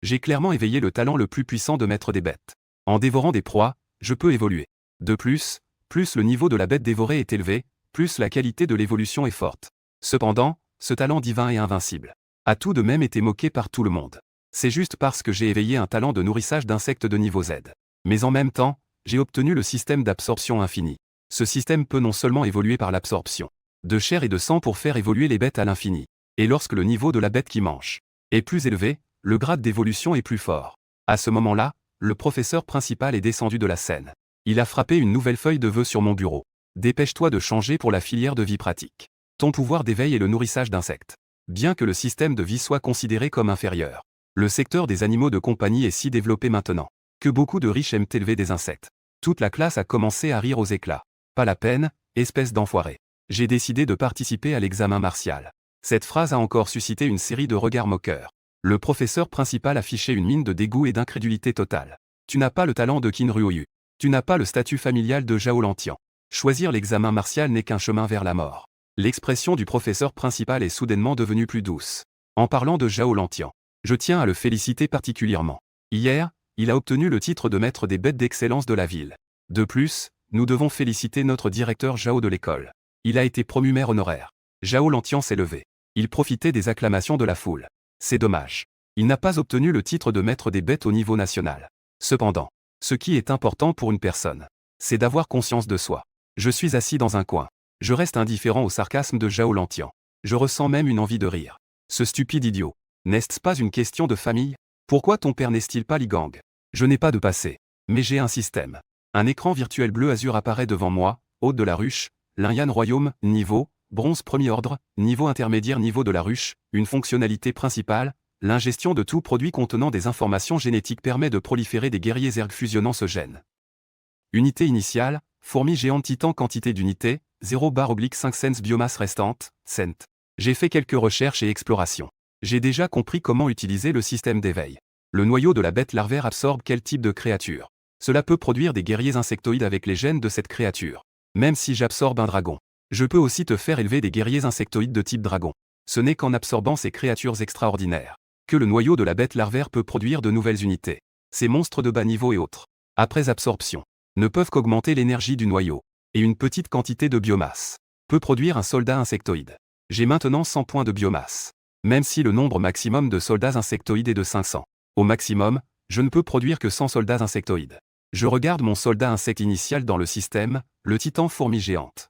J'ai clairement éveillé le talent le plus puissant de maître des bêtes. En dévorant des proies, je peux évoluer. De plus le niveau de la bête dévorée est élevé, plus la qualité de l'évolution est forte. Cependant, ce talent divin est invincible. A tout de même été moqué par tout le monde. C'est juste parce que j'ai éveillé un talent de nourrissage d'insectes de niveau Z. Mais en même temps, j'ai obtenu le système d'absorption infinie. Ce système peut non seulement évoluer par l'absorption de chair et de sang pour faire évoluer les bêtes à l'infini. Et lorsque le niveau de la bête qui mange est plus élevé, le grade d'évolution est plus fort. À ce moment-là, le professeur principal est descendu de la scène. Il a frappé une nouvelle feuille de vœux sur mon bureau. Dépêche-toi de changer pour la filière de vie pratique. Ton pouvoir d'éveil est le nourrissage d'insectes. Bien que le système de vie soit considéré comme inférieur, le secteur des animaux de compagnie est si développé maintenant que beaucoup de riches aiment élever des insectes. Toute la classe a commencé à rire aux éclats. Pas la peine, espèce d'enfoiré. J'ai décidé de participer à l'examen martial. Cette phrase a encore suscité une série de regards moqueurs. Le professeur principal affichait une mine de dégoût et d'incrédulité totale. Tu n'as pas le talent de Qin Ryoyu. Tu n'as pas le statut familial de Zhao Lantian. Choisir l'examen martial n'est qu'un chemin vers la mort. L'expression du professeur principal est soudainement devenue plus douce. En parlant de Zhao Lantian, je tiens à le féliciter particulièrement. Hier, il a obtenu le titre de maître des bêtes d'excellence de la ville. De plus, nous devons féliciter notre directeur Zhao de l'école. Il a été promu maire honoraire. Zhao Lantian s'est levé. Il profitait des acclamations de la foule. C'est dommage. Il n'a pas obtenu le titre de maître des bêtes au niveau national. Cependant, ce qui est important pour une personne, c'est d'avoir conscience de soi. Je suis assis dans un coin. Je reste indifférent au sarcasme de Zhao Lantian. Je ressens même une envie de rire. Ce stupide idiot. N'est-ce pas une question de famille? Pourquoi ton père n'est-il pas Li Gang? Je n'ai pas de passé. Mais j'ai un système. Un écran virtuel bleu azur apparaît devant moi, hôte de la ruche, Linyan Royaume, niveau, bronze premier ordre, niveau intermédiaire niveau de la ruche, une fonctionnalité principale, l'ingestion de tout produit contenant des informations génétiques permet de proliférer des guerriers ergs fusionnant ce gène. Unité initiale, fourmi géante titan quantité d'unités, 0/5 cents biomasse restante, cent. J'ai fait quelques recherches et explorations. J'ai déjà compris comment utiliser le système d'éveil. Le noyau de la bête larvaire absorbe quel type de créature. Cela peut produire des guerriers insectoïdes avec les gènes de cette créature. Même si j'absorbe un dragon, je peux aussi te faire élever des guerriers insectoïdes de type dragon. Ce n'est qu'en absorbant ces créatures extraordinaires que le noyau de la bête larvaire peut produire de nouvelles unités. Ces monstres de bas niveau et autres, après absorption, ne peuvent qu'augmenter l'énergie du noyau, et une petite quantité de biomasse peut produire un soldat insectoïde. J'ai maintenant 100 points de biomasse. Même si le nombre maximum de soldats insectoïdes est de 500. Au maximum, je ne peux produire que 100 soldats insectoïdes. Je regarde mon soldat insecte initial dans le système, le titan fourmi géante.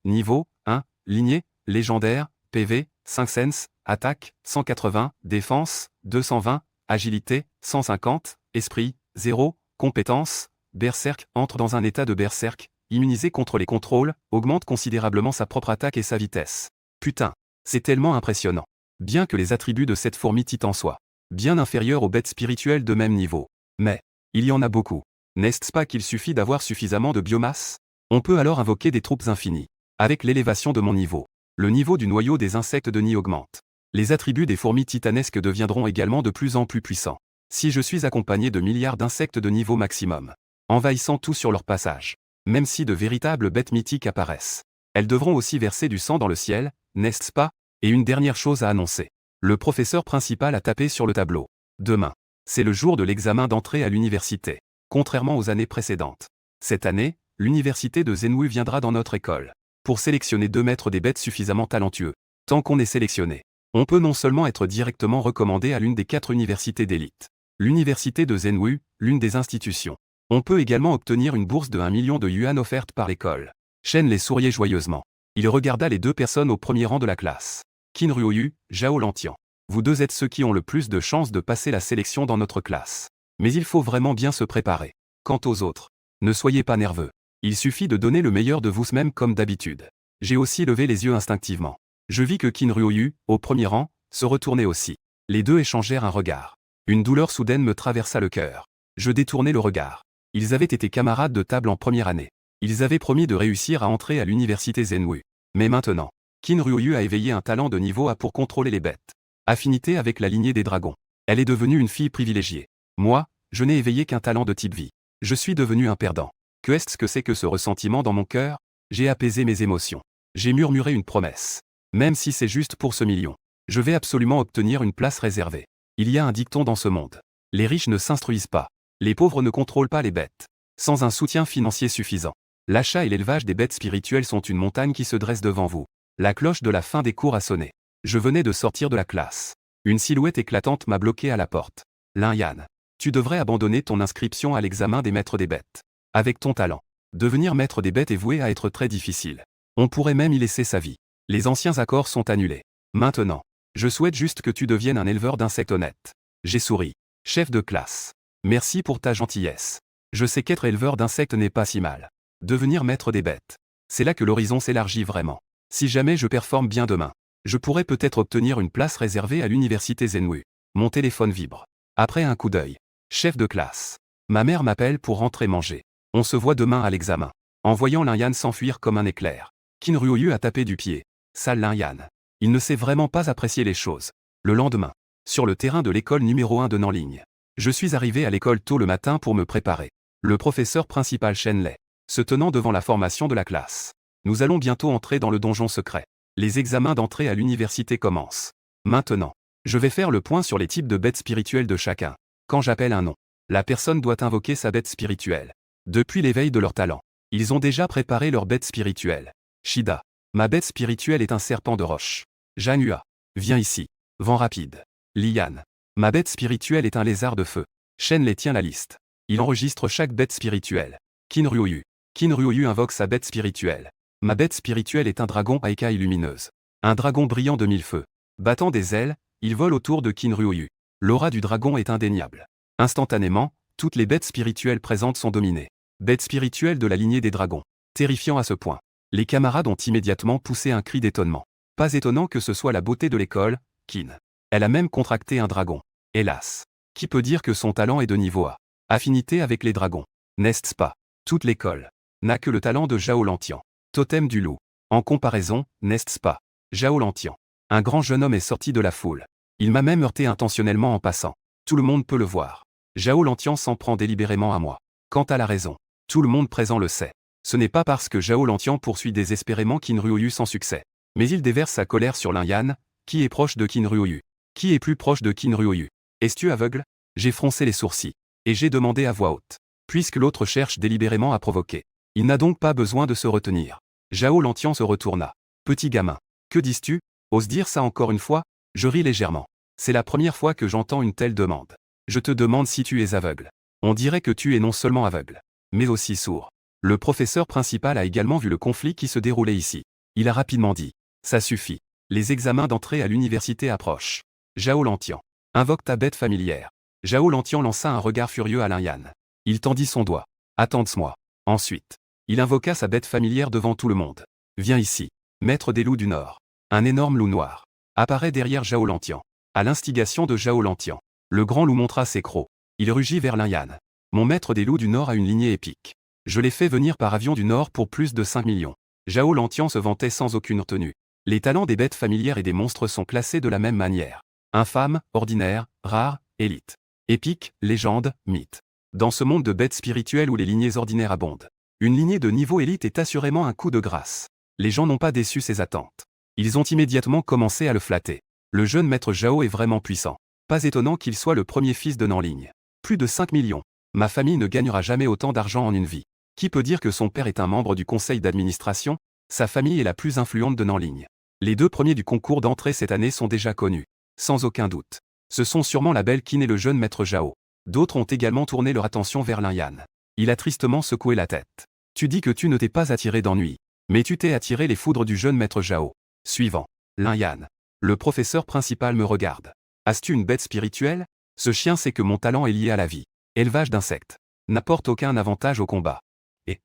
Niveau 1, lignée, légendaire, PV, 5 cents, attaque, 180, défense, 220, agilité, 150, esprit, 0, compétence, berserk, entre dans un état de berserk, immunisé contre les contrôles, augmente considérablement sa propre attaque et sa vitesse. Putain, c'est tellement impressionnant. Bien que les attributs de cette fourmi titan soient bien inférieurs aux bêtes spirituelles de même niveau. Mais, il y en a beaucoup. N'est-ce pas qu'il suffit d'avoir suffisamment de biomasse? On peut alors invoquer des troupes infinies. Avec l'élévation de mon niveau, le niveau du noyau des insectes de nid augmente. Les attributs des fourmis titanesques deviendront également de plus en plus puissants. Si je suis accompagné de milliards d'insectes de niveau maximum, envahissant tout sur leur passage, même si de véritables bêtes mythiques apparaissent, elles devront aussi verser du sang dans le ciel, n'est-ce pas? Et une dernière chose à annoncer. Le professeur principal a tapé sur le tableau. Demain, c'est le jour de l'examen d'entrée à l'université. Contrairement aux années précédentes. Cette année, l'université de Zenwu viendra dans notre école pour sélectionner 2 maîtres des bêtes suffisamment talentueux. Tant qu'on est sélectionné, on peut non seulement être directement recommandé à l'une des 4 universités d'élite. L'université de Zenwu, l'une des institutions. On peut également obtenir une bourse de 1 million de yuan offerte par l'école. Shen les souriait joyeusement. Il regarda les 2 personnes au premier rang de la classe. Qin Ryoyu, Zhao Lantian. Vous 2 êtes ceux qui ont le plus de chances de passer la sélection dans notre classe. Mais il faut vraiment bien se préparer. Quant aux autres, ne soyez pas nerveux. Il suffit de donner le meilleur de vous-même comme d'habitude. J'ai aussi levé les yeux instinctivement. Je vis que Qin Ryoyu, au premier rang, se retournait aussi. Les 2 échangèrent un regard. Une douleur soudaine me traversa le cœur. Je détournai le regard. Ils avaient été camarades de table en première année. Ils avaient promis de réussir à entrer à l'université Zenwu. Mais maintenant, Qin Ryoyu a éveillé un talent de niveau A pour contrôler les bêtes. Affinité avec la lignée des dragons. Elle est devenue une fille privilégiée. Moi, je n'ai éveillé qu'un talent de type vie. Je suis devenu un perdant. Qu'est-ce que c'est que ce ressentiment dans mon cœur? J'ai apaisé mes émotions. J'ai murmuré une promesse. Même si c'est juste pour ce million, je vais absolument obtenir une place réservée. Il y a un dicton dans ce monde. Les riches ne s'instruisent pas. Les pauvres ne contrôlent pas les bêtes. Sans un soutien financier suffisant, l'achat et l'élevage des bêtes spirituelles sont une montagne qui se dresse devant vous. La cloche de la fin des cours a sonné. Je venais de sortir de la classe. Une silhouette éclatante m'a bloqué à la porte. Lin-Yan, tu devrais abandonner ton inscription à l'examen des maîtres des bêtes. Avec ton talent, devenir maître des bêtes est voué à être très difficile. On pourrait même y laisser sa vie. Les anciens accords sont annulés. Maintenant, je souhaite juste que tu deviennes un éleveur d'insectes honnête. J'ai souri. Chef de classe. Merci pour ta gentillesse. Je sais qu'être éleveur d'insectes n'est pas si mal. Devenir maître des bêtes. C'est là que l'horizon s'élargit vraiment. Si jamais je performe bien demain, je pourrais peut-être obtenir une place réservée à l'université Zenwu. Mon téléphone vibre. Après un coup d'œil. Chef de classe. Ma mère m'appelle pour rentrer manger. On se voit demain à l'examen. En voyant Lin-Yan s'enfuir comme un éclair, Qin Ruoyu a tapé du pied. Sale Lin-Yan. Il ne sait vraiment pas apprécier les choses. Le lendemain, sur le terrain de l'école numéro 1 de Nanling, je suis arrivé à l'école tôt le matin pour me préparer. Le professeur principal Shen Lei, se tenant devant la formation de la classe. Nous allons bientôt entrer dans le donjon secret. Les examens d'entrée à l'université commencent. Maintenant, je vais faire le point sur les types de bêtes spirituelles de chacun. Quand j'appelle un nom, la personne doit invoquer sa bête spirituelle. Depuis l'éveil de leur talent, ils ont déjà préparé leur bête spirituelle. Shida, ma bête spirituelle est un serpent de roche. Janua, viens ici. Vent rapide. Lian, ma bête spirituelle est un lézard de feu. Shen Lei tient la liste. Il enregistre chaque bête spirituelle. Qin Ruoyu invoque sa bête spirituelle. Ma bête spirituelle est un dragon à écailles lumineuses. Un dragon brillant de 1000 feux. Battant des ailes, il vole autour de Qin Ruoyu. L'aura du dragon est indéniable. Instantanément, toutes les bêtes spirituelles présentes sont dominées. Bête spirituelle de la lignée des dragons. Terrifiant à ce point. Les camarades ont immédiatement poussé un cri d'étonnement. Pas étonnant que ce soit la beauté de l'école, Qin. Elle a même contracté un dragon. Hélas. Qui peut dire que son talent est de niveau A? Affinité avec les dragons. N'est-ce pas? Toute l'école n'a que le talent de Zhao Lantian. Totem du loup. En comparaison, n'est-ce pas? Zhao Lantian. Un grand jeune homme est sorti de la foule. Il m'a même heurté intentionnellement en passant. Tout le monde peut le voir. Zhao Lantian s'en prend délibérément à moi. Quant à la raison, tout le monde présent le sait. Ce n'est pas parce que Zhao Lantian poursuit désespérément Qin Ruoyu sans succès. Mais il déverse sa colère sur Lin-Yan, qui est proche de Qin Ruoyu. Qui est plus proche de Qin Ruoyu? Es-tu aveugle? J'ai froncé les sourcils. Et j'ai demandé à voix haute. Puisque l'autre cherche délibérément à provoquer. Il n'a donc pas besoin de se retenir. Zhao Lantian se retourna. Petit gamin. Que dis-tu? Ose dire ça encore une fois? Je ris légèrement. C'est la première fois que j'entends une telle demande. Je te demande si tu es aveugle. On dirait que tu es non seulement aveugle, mais aussi sourd. Le professeur principal a également vu le conflit qui se déroulait ici. Il a rapidement dit. Ça suffit. Les examens d'entrée à l'université approchent. Zhao Lantian. Invoque ta bête familière. Zhao Lantian lança un regard furieux à Lin-Yan. Il tendit son doigt. Attends-moi. Ensuite, il invoqua sa bête familière devant tout le monde. Viens ici. Maître des loups du Nord. Un énorme loup noir apparaît derrière Zhao Lantian. À l'instigation de Zhao Lantian, le grand loup montra ses crocs. Il rugit vers Lin-Yan. Mon maître des loups du Nord a une lignée épique. Je l'ai fait venir par avion du Nord pour plus de 5 millions. Zhao Lantian se vantait sans aucune retenue. Les talents des bêtes familières et des monstres sont classés de la même manière. Infâme, ordinaire, rare, élite. Épique, légende, mythe. Dans ce monde de bêtes spirituelles où les lignées ordinaires abondent, une lignée de niveau élite est assurément un coup de grâce. Les gens n'ont pas déçu ses attentes. Ils ont immédiatement commencé à le flatter. Le jeune maître Zhao est vraiment puissant. Pas étonnant qu'il soit le premier fils de Nanling. Plus de 5 millions. Ma famille ne gagnera jamais autant d'argent en une vie. Qui peut dire que son père est un membre du conseil d'administration? Sa famille est la plus influente de Nanling. Les 2 premiers du concours d'entrée cette année sont déjà connus. Sans aucun doute. Ce sont sûrement la belle Qin et le jeune maître Zhao. D'autres ont également tourné leur attention vers Lin-Yan. Il a tristement secoué la tête. Tu dis que tu ne t'es pas attiré d'ennui. Mais tu t'es attiré les foudres du jeune maître Zhao. Suivant. Lin-Yan. Le professeur principal me regarde. As-tu une bête spirituelle? Ce chien sait que mon talent est lié à la vie. Élevage d'insectes. N'apporte aucun avantage au combat. Et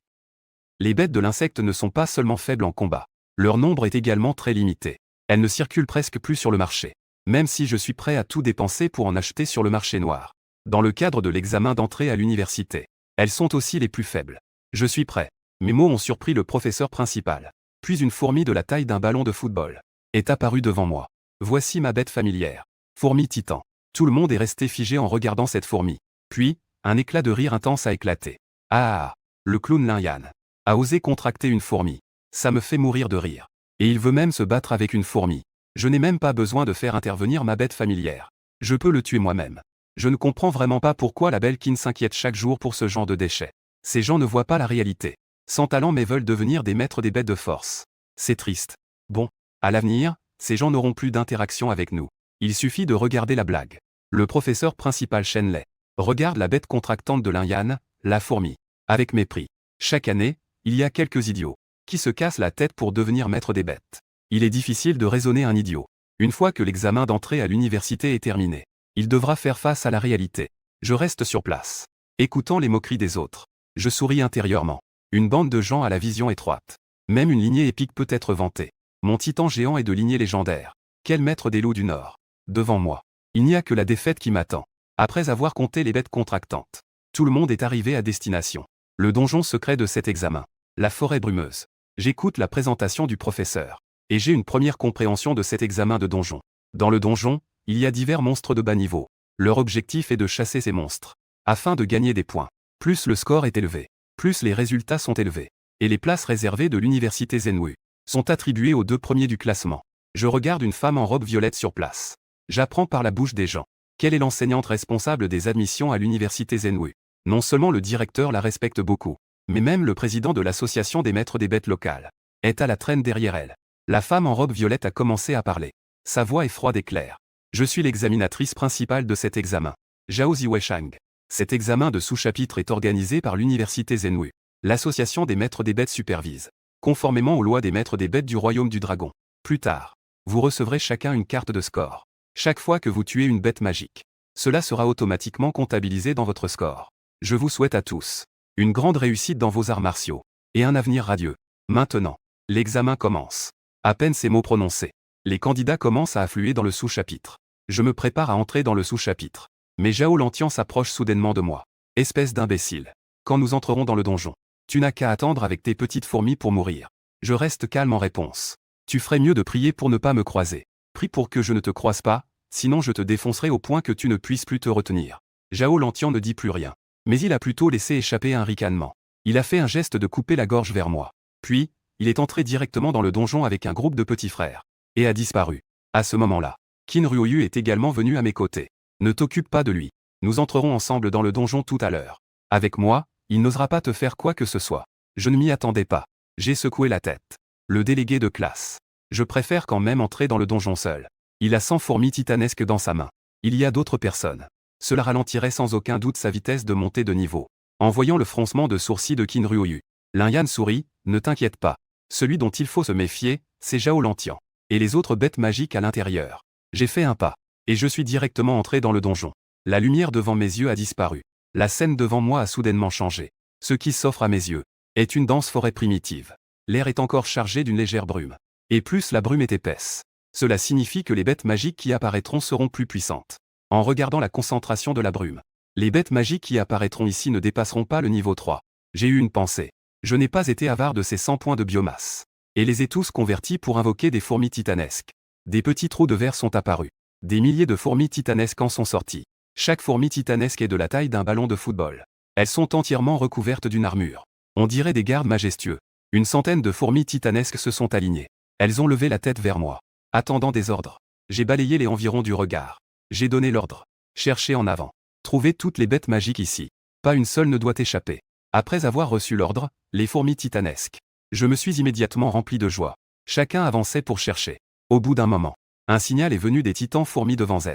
les bêtes de l'insecte ne sont pas seulement faibles en combat. Leur nombre est également très limité. Elles ne circulent presque plus sur le marché. Même si je suis prêt à tout dépenser pour en acheter sur le marché noir. Dans le cadre de l'examen d'entrée à l'université, elles sont aussi les plus faibles. Je suis prêt. Mes mots ont surpris le professeur principal. Puis une fourmi de la taille d'un ballon de football est apparue devant moi. Voici ma bête familière. Fourmi titan. Tout le monde est resté figé en regardant cette fourmi. Puis, un éclat de rire intense a éclaté. Ah, le clown Lin-Yan a osé contracter une fourmi. Ça me fait mourir de rire. Et il veut même se battre avec une fourmi. Je n'ai même pas besoin de faire intervenir ma bête familière. Je peux le tuer moi-même. Je ne comprends vraiment pas pourquoi la Belkin s'inquiète chaque jour pour ce genre de déchets. Ces gens ne voient pas la réalité. Sans talent mais veulent devenir des maîtres des bêtes de force. C'est triste. Bon, à l'avenir, ces gens n'auront plus d'interaction avec nous. Il suffit de regarder la blague. Le professeur principal Shenlei regarde la bête contractante de Lin-Yan, la fourmi, avec mépris. Chaque année, il y a quelques idiots qui se cassent la tête pour devenir maître des bêtes. Il est difficile de raisonner un idiot. Une fois que l'examen d'entrée à l'université est terminé, il devra faire face à la réalité. Je reste sur place, écoutant les moqueries des autres. Je souris intérieurement. Une bande de gens à la vision étroite. Même une lignée épique peut être vantée. Mon titan géant est de lignée légendaire. Quel maître des loups du Nord. Devant moi, il n'y a que la défaite qui m'attend. Après avoir compté les bêtes contractantes, tout le monde est arrivé à destination. Le donjon secret de cet examen. La forêt brumeuse. J'écoute la présentation du professeur. Et j'ai une première compréhension de cet examen de donjon. Dans le donjon, il y a divers monstres de bas niveau. Leur objectif est de chasser ces monstres, afin de gagner des points. Plus le score est élevé, plus les résultats sont élevés. Et les places réservées de l'université Zenwu sont attribuées aux 2 premiers du classement. Je regarde une femme en robe violette sur place. J'apprends par la bouche des gens qu'elle est l'enseignante responsable des admissions à l'université Zenwu. Non seulement le directeur la respecte beaucoup, mais même le président de l'association des maîtres des bêtes locales est à la traîne derrière elle. La femme en robe violette a commencé à parler. Sa voix est froide et claire. Je suis l'examinatrice principale de cet examen. Zhao Ziwei-Shang. Cet examen de sous-chapitre est organisé par l'université Zenwu. L'association des maîtres des bêtes supervise, conformément aux lois des maîtres des bêtes du royaume du dragon. Plus tard, vous recevrez chacun une carte de score. Chaque fois que vous tuez une bête magique, cela sera automatiquement comptabilisé dans votre score. Je vous souhaite à tous une grande réussite dans vos arts martiaux et un avenir radieux. Maintenant, l'examen commence. À peine ces mots prononcés, les candidats commencent à affluer dans le sous-chapitre. Je me prépare à entrer dans le sous-chapitre. Mais Zhao Lantian s'approche soudainement de moi. Espèce d'imbécile. Quand nous entrerons dans le donjon, tu n'as qu'à attendre avec tes petites fourmis pour mourir. Je reste calme en réponse. Tu ferais mieux de prier pour ne pas me croiser. Prie pour que je ne te croise pas, sinon je te défoncerai au point que tu ne puisses plus te retenir. Zhao Lantian ne dit plus rien. Mais il a plutôt laissé échapper un ricanement. Il a fait un geste de couper la gorge vers moi. Puis, il est entré directement dans le donjon avec un groupe de petits frères. Et a disparu. À ce moment-là, Qin Ruoyu est également venu à mes côtés. Ne t'occupe pas de lui. Nous entrerons ensemble dans le donjon tout à l'heure. Avec moi, il n'osera pas te faire quoi que ce soit. Je ne m'y attendais pas. J'ai secoué la tête. Le délégué de classe. Je préfère quand même entrer dans le donjon seul. Il a 100 fourmis titanesques dans sa main. Il y a d'autres personnes. Cela ralentirait sans aucun doute sa vitesse de montée de niveau. En voyant le froncement de sourcils de Qin Ruoyu, Lin-Yan sourit, ne t'inquiète pas. Celui dont il faut se méfier, c'est Zhao Lantian. Et les autres bêtes magiques à l'intérieur. J'ai fait un pas. Et je suis directement entré dans le donjon. La lumière devant mes yeux a disparu. La scène devant moi a soudainement changé. Ce qui s'offre à mes yeux est une dense forêt primitive. L'air est encore chargé d'une légère brume. Et plus la brume est épaisse, cela signifie que les bêtes magiques qui apparaîtront seront plus puissantes. En regardant la concentration de la brume, les bêtes magiques qui apparaîtront ici ne dépasseront pas le niveau 3. J'ai eu une pensée. Je n'ai pas été avare de ces 100 points de biomasse. Et les ai tous convertis pour invoquer des fourmis titanesques. Des petits trous de verre sont apparus. Des milliers de fourmis titanesques en sont sorties. Chaque fourmi titanesque est de la taille d'un ballon de football. Elles sont entièrement recouvertes d'une armure. On dirait des gardes majestueux. Une centaine de fourmis titanesques se sont alignées. Elles ont levé la tête vers moi, attendant des ordres. J'ai balayé les environs du regard. J'ai donné l'ordre. Cherchez en avant. Trouvez toutes les bêtes magiques ici. Pas une seule ne doit échapper. Après avoir reçu l'ordre, les fourmis titanesques. Je me suis immédiatement rempli de joie. Chacun avançait pour chercher. Au bout d'un moment, un signal est venu des titans fourmis devant Z.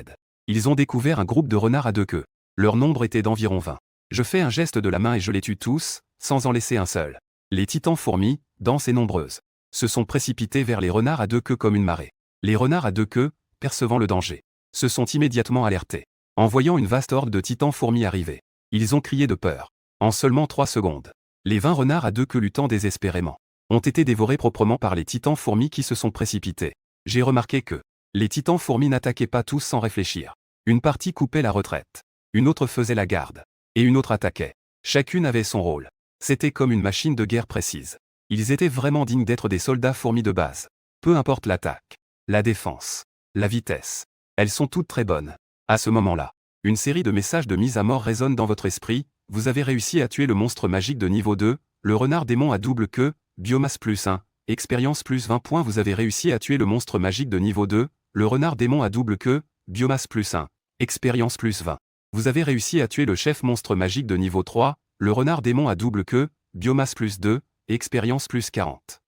Ils ont découvert un groupe de renards à 2 queues. Leur nombre était d'environ 20. Je fais un geste de la main et je les tue tous, sans en laisser un seul. Les titans fourmis, denses et nombreuses, se sont précipités vers les renards à 2 queues comme une marée. Les renards à 2 queues, percevant le danger, se sont immédiatement alertés. En voyant une vaste horde de titans fourmis arriver, ils ont crié de peur. En seulement 3 secondes, les 20 renards à 2 queues luttant désespérément ont été dévorés proprement par les titans fourmis qui se sont précipités. J'ai remarqué que les titans fourmis n'attaquaient pas tous sans réfléchir. Une partie coupait la retraite, une autre faisait la garde, et une autre attaquait. Chacune avait son rôle. C'était comme une machine de guerre précise. Ils étaient vraiment dignes d'être des soldats fourmis de base. Peu importe l'attaque, la défense, la vitesse, elles sont toutes très bonnes. À ce moment-là, une série de messages de mise à mort résonnent dans votre esprit. Vous avez réussi à tuer le monstre magique de niveau 2, le renard démon à double queue, biomasse plus 1, expérience plus 20 points. Vous avez réussi à tuer le monstre magique de niveau 2, le renard démon à double queue, biomasse plus 1, expérience plus 20. Vous avez réussi à tuer le chef monstre magique de niveau 3, le renard démon à double queue, biomasse plus 2, expérience plus 40.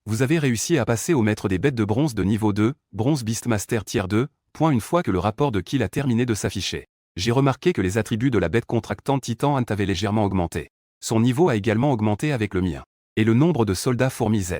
Vous avez réussi à passer au maître des bêtes de bronze de niveau 2, bronze Beastmaster tier 2, point une fois que le rapport de kill a terminé de s'afficher. J'ai remarqué que les attributs de la bête contractante Titan Ant avaient légèrement augmenté. Son niveau a également augmenté avec le mien. Et le nombre de soldats fourmis Z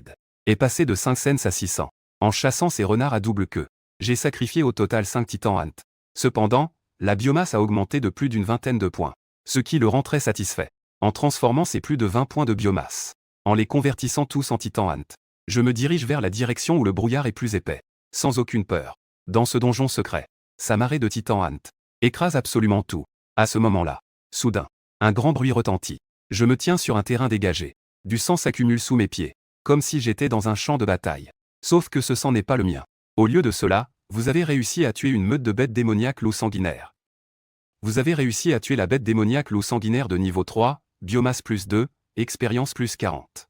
est passé de 500 à 600. En chassant ces renards à double queue, j'ai sacrifié au total 5 Titan Ant. Cependant, la biomasse a augmenté de plus d'une vingtaine de points, ce qui le rend très satisfait. En transformant ces plus de 20 points de biomasse, en les convertissant tous en Titan Ant, je me dirige vers la direction où le brouillard est plus épais, sans aucune peur. Dans ce donjon secret, sa marée de Titan Ant écrase absolument tout. À ce moment-là, soudain, un grand bruit retentit. Je me tiens sur un terrain dégagé. Du sang s'accumule sous mes pieds, comme si j'étais dans un champ de bataille. Sauf que ce sang n'est pas le mien. Au lieu de cela, vous avez réussi à tuer une meute de bêtes démoniaques loups sanguinaires. Vous avez réussi à tuer la bête démoniaque loup sanguinaire de niveau 3, biomasse plus 2, expérience plus 40.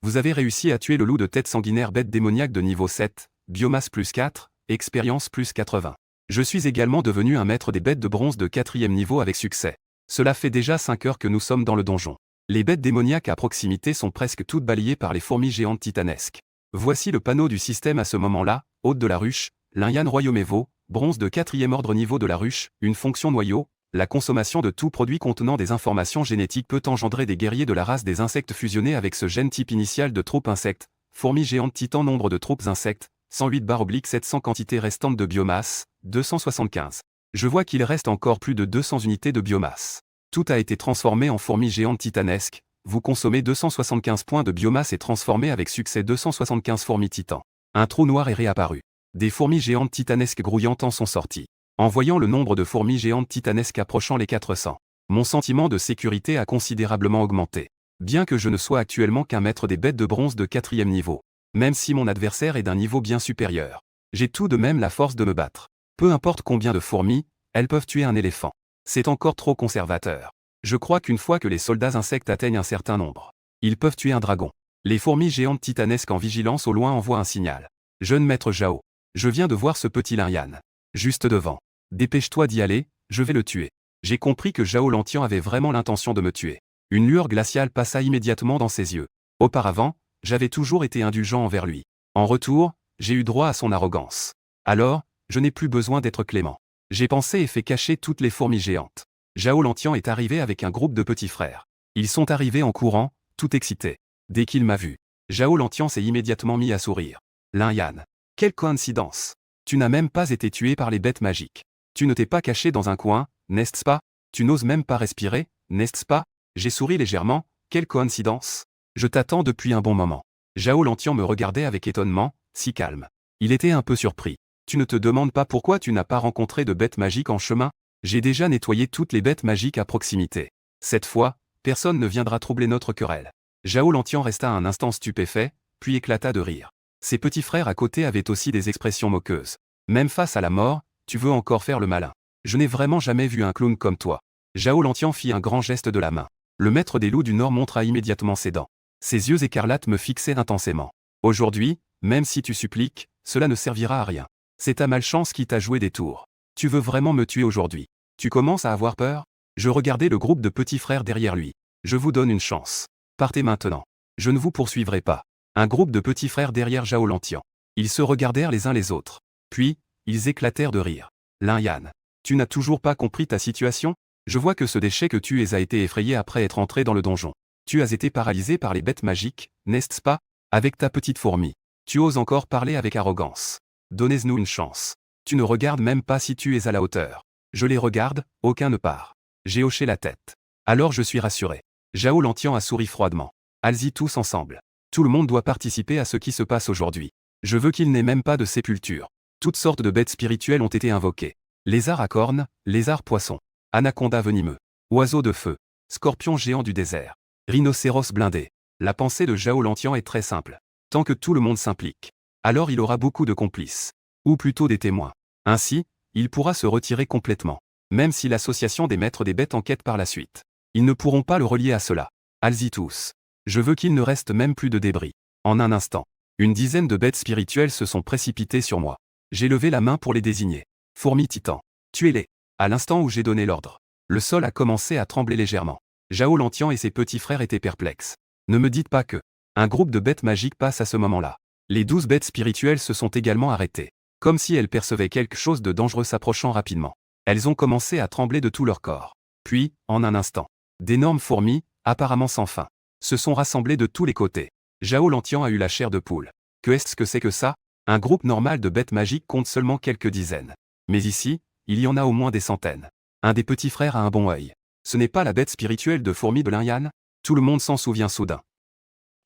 Vous avez réussi à tuer le loup de tête sanguinaire bête démoniaque de niveau 7, biomasse plus 4, expérience plus 80. Je suis également devenu un maître des bêtes de bronze de 4e niveau avec succès. Cela fait déjà 5 heures que nous sommes dans le donjon. Les bêtes démoniaques à proximité sont presque toutes balayées par les fourmis géantes titanesques. Voici le panneau du système à ce moment-là, hôte de la ruche, Lynyan Royaume Evo, bronze de 4e ordre niveau de la ruche, une fonction noyau. La consommation de tout produit contenant des informations génétiques peut engendrer des guerriers de la race des insectes fusionnés avec ce gène type initial de troupe insectes, fourmis géantes titan nombre de troupes insectes, 108/700 quantité restante de biomasse, 275. Je vois qu'il reste encore plus de 200 unités de biomasse. Tout a été transformé en fourmis géantes titanesques, vous consommez 275 points de biomasse et transformez avec succès 275 fourmis titans. Un trou noir est réapparu. Des fourmis géantes titanesques grouillantes en sont sorties. En voyant le nombre de fourmis géantes titanesques approchant les 400, mon sentiment de sécurité a considérablement augmenté. Bien que je ne sois actuellement qu'un maître des bêtes de bronze de 4e niveau, même si mon adversaire est d'un niveau bien supérieur, j'ai tout de même la force de me battre. Peu importe combien de fourmis, elles peuvent tuer un éléphant. C'est encore trop conservateur. Je crois qu'une fois que les soldats insectes atteignent un certain nombre, ils peuvent tuer un dragon. Les fourmis géantes titanesques en vigilance au loin envoient un signal. Jeune maître Zhao, je viens de voir ce petit Lynyan. Juste devant. Dépêche-toi d'y aller, je vais le tuer. J'ai compris que Zhao Lantian avait vraiment l'intention de me tuer. Une lueur glaciale passa immédiatement dans ses yeux. Auparavant, j'avais toujours été indulgent envers lui. En retour, j'ai eu droit à son arrogance. Alors, je n'ai plus besoin d'être clément. J'ai pensé et fait cacher toutes les fourmis géantes. Zhao Lantian est arrivé avec un groupe de petits frères. Ils sont arrivés en courant, tout excités. Dès qu'il m'a vu, Zhao Lantian s'est immédiatement mis à sourire. Lynyan, quelle coïncidence. Tu n'as même pas été tué par les bêtes magiques. Tu ne t'es pas caché dans un coin, n'est-ce pas? Tu n'oses même pas respirer, n'est-ce pas? J'ai souri légèrement, quelle coïncidence. Je t'attends depuis un bon moment. Zhao Lantian me regardait avec étonnement, si calme. Il était un peu surpris. Tu ne te demandes pas pourquoi tu n'as pas rencontré de bêtes magiques en chemin? J'ai déjà nettoyé toutes les bêtes magiques à proximité. Cette fois, personne ne viendra troubler notre querelle. Zhao Lantian resta un instant stupéfait, puis éclata de rire. Ses petits frères à côté avaient aussi des expressions moqueuses. Même face à la mort, tu veux encore faire le malin. Je n'ai vraiment jamais vu un clown comme toi. Zhao Lantian fit un grand geste de la main. Le maître des loups du Nord montra immédiatement ses dents. Ses yeux écarlates me fixaient intensément. Aujourd'hui, même si tu suppliques, cela ne servira à rien. C'est ta malchance qui t'a joué des tours. Tu veux vraiment me tuer aujourd'hui? Tu commences à avoir peur? Je regardais le groupe de petits frères derrière lui. Je vous donne une chance. Partez maintenant. Je ne vous poursuivrai pas. Un groupe de petits frères derrière Zhao Lantian. Ils se regardèrent les uns les autres. Puis, ils éclatèrent de rire. Lynyan, tu n'as toujours pas compris ta situation? Je vois que ce déchet que tu es a été effrayé après être entré dans le donjon. Tu as été paralysé par les bêtes magiques, n'est-ce pas? Avec ta petite fourmi. Tu oses encore parler avec arrogance. Donnez-nous une chance. Tu ne regardes même pas si tu es à la hauteur. Je les regarde, aucun ne part. J'ai hoché la tête. Alors je suis rassuré. Zhao Lantian a souri froidement. Allez-y tous ensemble. Tout le monde doit participer à ce qui se passe aujourd'hui. Je veux qu'il n'ait même pas de sépulture. Toutes sortes de bêtes spirituelles ont été invoquées. Lézards à cornes, lézards poissons, anacondas venimeux, oiseaux de feu, scorpions géants du désert, rhinocéros blindés. La pensée de Zhao Lantian est très simple. Tant que tout le monde s'implique, alors il aura beaucoup de complices. Ou plutôt des témoins. Ainsi, il pourra se retirer complètement. Même si l'association des maîtres des bêtes enquête par la suite. Ils ne pourront pas le relier à cela. Allez-y tous. Je veux qu'il ne reste même plus de débris. En un instant, une dizaine de bêtes spirituelles se sont précipitées sur moi. J'ai levé la main pour les désigner. Fourmis titan. Tuez-les. À l'instant où j'ai donné l'ordre, le sol a commencé à trembler légèrement. Zhao Lantian et ses petits frères étaient perplexes. Ne me dites pas que un groupe de bêtes magiques passe à ce moment-là. Les 12 bêtes spirituelles se sont également arrêtées, comme si elles percevaient quelque chose de dangereux s'approchant rapidement. Elles ont commencé à trembler de tout leur corps. Puis, en un instant, d'énormes fourmis, apparemment sans fin, se sont rassemblées de tous les côtés. Zhao Lantian a eu la chair de poule. Que est-ce que c'est que ça? Un groupe normal de bêtes magiques compte seulement quelques dizaines. Mais ici, il y en a au moins des centaines. Un des petits frères a un bon œil. Ce n'est pas la bête spirituelle de fourmi de Linyan? Tout le monde s'en souvient soudain.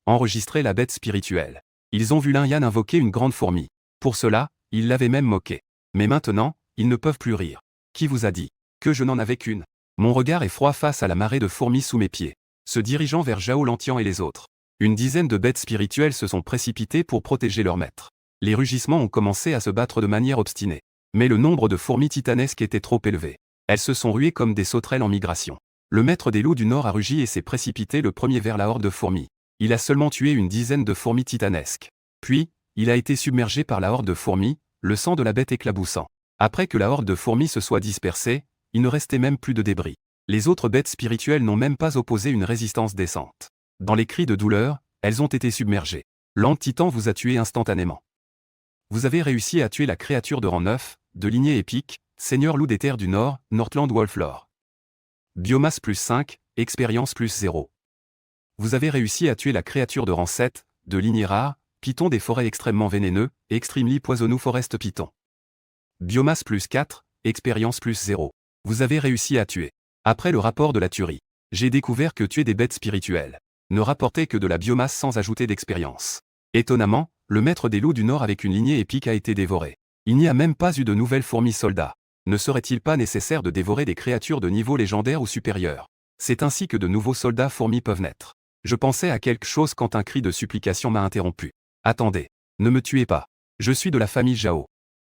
Enregistrer la bête spirituelle. Ils ont vu Linyan invoquer une grande fourmi. Pour cela, ils l'avaient même moqué. Mais maintenant, ils ne peuvent plus rire. Qui vous a dit que je n'en avais qu'une? Mon regard est froid face à la marée de fourmis sous mes pieds, se dirigeant vers Zhao Lantian et les autres. Une dizaine de bêtes spirituelles se sont précipitées pour protéger leur maître. Les rugissements ont commencé à se battre de manière obstinée. Mais le nombre de fourmis titanesques était trop élevé. Elles se sont ruées comme des sauterelles en migration. Le maître des loups du Nord a rugi et s'est précipité le premier vers la horde de fourmis. Il a seulement tué une dizaine de fourmis titanesques. Puis, il a été submergé par la horde de fourmis, le sang de la bête éclaboussant. Après que la horde de fourmis se soit dispersée, il ne restait même plus de débris. Les autres bêtes spirituelles n'ont même pas opposé une résistance décente. Dans les cris de douleur, elles ont été submergées. L'Anti-Titan vous a tué instantanément. Vous avez réussi à tuer la créature de rang 9, de lignée épique, Seigneur loup des terres du Nord, Northland Wolflore. Biomasse plus 5, expérience plus 0. Vous avez réussi à tuer la créature de rang 7, de lignée rare, Python des forêts extrêmement vénéneux, Extremely Poisonous Forest Python. Biomasse plus 4, expérience plus 0. Vous avez réussi à tuer. Après le rapport de la tuerie, j'ai découvert que tuer des bêtes spirituelles ne rapportait que de la biomasse sans ajouter d'expérience. Étonnamment, le maître des loups du Nord avec une lignée épique a été dévoré. Il n'y a même pas eu de nouvelles fourmis soldats. Ne serait-il pas nécessaire de dévorer des créatures de niveau légendaire ou supérieur? C'est ainsi que de nouveaux soldats fourmis peuvent naître. Je pensais à quelque chose quand un cri de supplication m'a interrompu. Attendez, ne me tuez pas. Je suis de la famille Zhao.